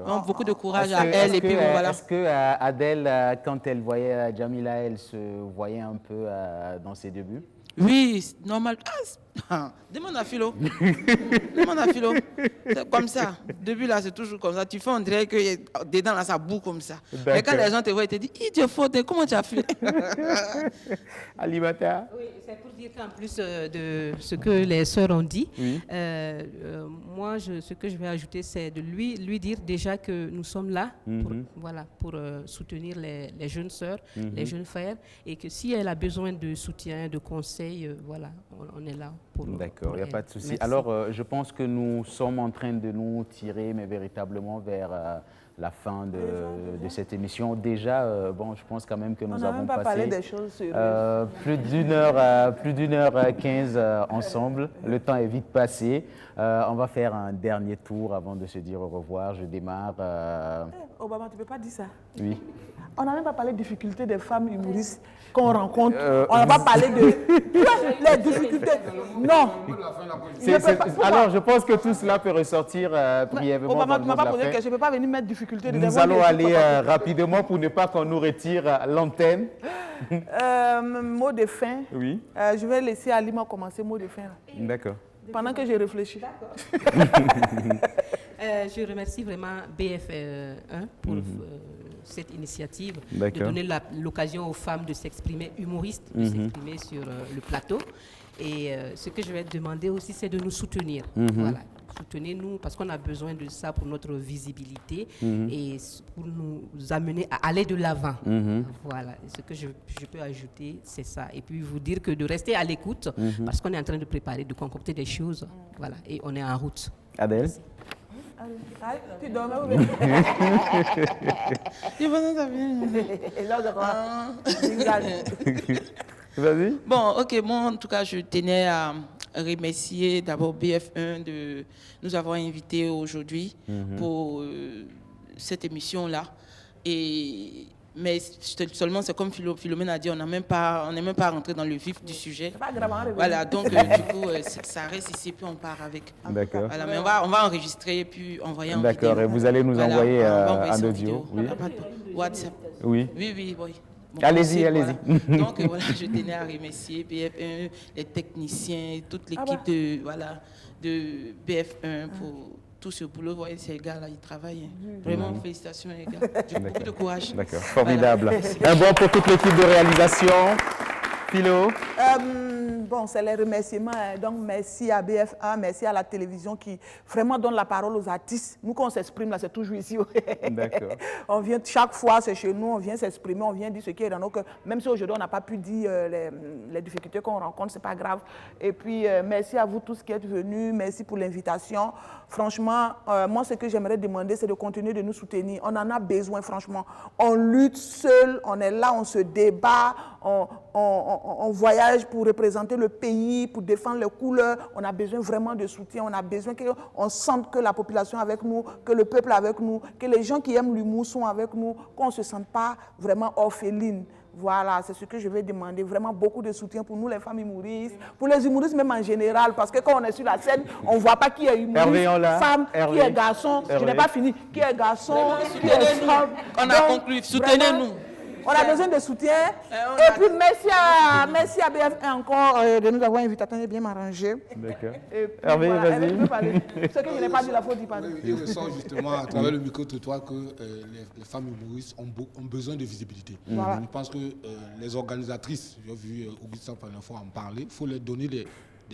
Donc beaucoup de courage à elle et puis bon, voilà. Est-ce que Adèle, quand elle voyait Jamila, elle se voyait un peu dans ses débuts? Oui, normal. Demande à Philo. Demande à Philo. C'est comme ça. Depuis là, c'est toujours comme ça. Tu fais, on dirait que dedans là, ça boue comme ça. Mais quand les gens te voient, ils te disent, idiot, faute, comment tu as fait? Alimata? Oui, c'est pour dire qu'en plus de ce que les sœurs ont dit, oui. Moi, ce que je vais ajouter, c'est de lui dire déjà que nous sommes là pour soutenir les jeunes sœurs, les jeunes frères, et que si elle a besoin de soutien, de conseils, voilà, on est là. D'accord, il n'y a pas de souci. Alors, je pense que nous sommes en train de nous tirer, mais véritablement vers la fin de cette émission. Déjà, bon, je pense quand même que nous avons passé des choses plus d'une heure 15 ensemble. Le temps est vite passé. On va faire un dernier tour avant de se dire au revoir. Je démarre. Obama, tu ne peux pas dire ça. Oui. On n'a même pas parlé des difficultés des femmes humoristes qu'on rencontre. On n'a pas parlé de les difficultés. Non. Alors, je pense que tout cela peut ressortir brièvement. Obama, tu ne m'as pas posé de question. Je ne peux pas venir mettre difficultés. Nous allons aller rapidement pour ne pas qu'on nous retire l'antenne. Mot de fin. Oui. Je vais laisser Alima commencer mot de fin. D'accord. Pendant que je réfléchis. Je remercie vraiment BF1 pour cette initiative de donner l'occasion aux femmes de s'exprimer, humoristes, de s'exprimer sur le plateau. Et ce que je vais demander aussi, c'est de nous soutenir. Voilà. Soutenez-nous parce qu'on a besoin de ça pour notre visibilité et pour nous amener à aller de l'avant. Voilà. Et ce que je peux ajouter, c'est ça. Et puis vous dire que de rester à l'écoute parce qu'on est en train de préparer, de concocter des choses. Voilà. Et on est en route. Adèle? Tu dormais ou bien? Vas-y. Bon, ok, moi en tout cas, je tenais à remercier d'abord BF1 de nous avoir invités aujourd'hui pour cette émission-là. Mais seulement, c'est comme Philomène a dit, on n'est même pas rentré dans le vif du sujet. Pas grave, voilà, donc du coup, ça reste ici, puis on part avec. D'accord. Voilà, mais on va enregistrer, puis envoyer en vidéo. D'accord, et vous allez nous envoyer un audio. Oui. WhatsApp. Oui. Oui. Bon, allez-y. Voilà. Donc voilà, je tenais à remercier BF1, les techniciens, toute l'équipe de BF1 pour tout ce boulot. Vous voyez, ces gars-là, ils travaillent. Vraiment, félicitations les gars. J'ai beaucoup de courage. D'accord, formidable. Voilà. Un bon pour toute l'équipe de réalisation. Philo. Bon, c'est les remerciements. Donc, merci à BF1, merci à la télévision qui vraiment donne la parole aux artistes. Nous, quand on s'exprime, là, c'est toujours ici. D'accord. On vient chaque fois, c'est chez nous, on vient s'exprimer, on vient dire ce qui est dans nos cœurs. Même si aujourd'hui, on n'a pas pu dire les difficultés qu'on rencontre, c'est pas grave. Et puis, merci à vous tous qui êtes venus. Merci pour l'invitation. Franchement, moi, ce que j'aimerais demander, c'est de continuer de nous soutenir. On en a besoin, franchement. On lutte seul, on est là, on se débat, on voyage pour représenter le pays, pour défendre les couleurs. On a besoin vraiment de soutien. On a besoin qu'on sente que la population est avec nous, que le peuple est avec nous, que les gens qui aiment l'humour sont avec nous, qu'on ne se sente pas vraiment orpheline. Voilà, c'est ce que je vais demander. Vraiment beaucoup de soutien pour nous, les femmes humoristes, pour les humoristes même en général, parce que quand on est sur la scène, on ne voit pas qui est humoriste, femme, qui est garçon. Je n'ai pas fini. Qui est garçon, qui est femme. On a conclu, soutenez-nous. On a besoin de soutien. Et puis, merci à BF1 encore de nous avoir invités. Attendez, bien m'arranger. D'accord. Hervé, voilà, vas-y. Ce que je n'ai pas dit, la faute, il parle. Il ressort justement à travers le micro-trottoir que les femmes humoristes ont besoin de visibilité. Voilà. Je pense que les organisatrices, j'ai vu Augustin Panafo en parler, il faut leur donner des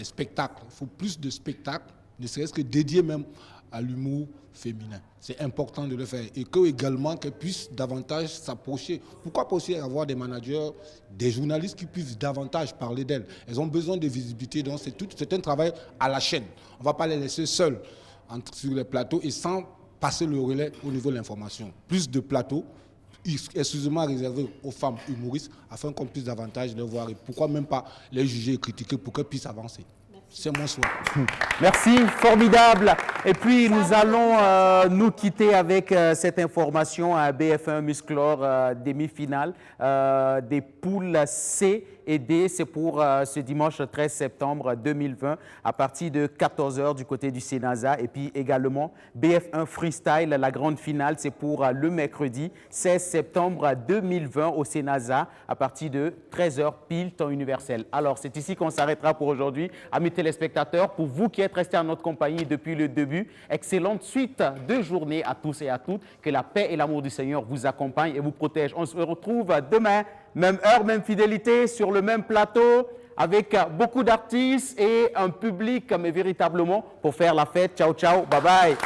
spectacles. Il faut plus de spectacles, ne serait-ce que dédiés même à l'humour féminin. C'est important de le faire. Et également qu'elles puissent davantage s'approcher. Pourquoi pas aussi avoir des managers, des journalistes qui puissent davantage parler d'elles. Elles ont besoin de visibilité, donc c'est un travail à la chaîne. On ne va pas les laisser seules sur les plateaux et sans passer le relais au niveau de l'information. Plus de plateaux, exclusivement réservés aux femmes humoristes, afin qu'on puisse davantage les voir et pourquoi même pas les juger et critiquer pour qu'elles puissent avancer. C'est mon souhait. Merci, formidable. Et puis, nous allons nous quitter avec cette information à BF1 Musclor, demi-finale des poules C et D. C'est pour ce dimanche 13 septembre 2020 à partir de 14h du côté du Sénasa. Et puis également BF1 Freestyle, la grande finale, c'est pour le mercredi 16 septembre 2020 au Sénasa à partir de 13h pile temps universel. Alors, c'est ici qu'on s'arrêtera pour aujourd'hui. Amis téléspectateurs, pour vous qui êtes restés en notre compagnie depuis le début, excellente suite de journée à tous et à toutes. Que la paix et l'amour du Seigneur vous accompagnent et vous protègent. On se retrouve demain, même heure, même fidélité, sur le même plateau, avec beaucoup d'artistes et un public, mais véritablement, pour faire la fête. Ciao, ciao, bye bye.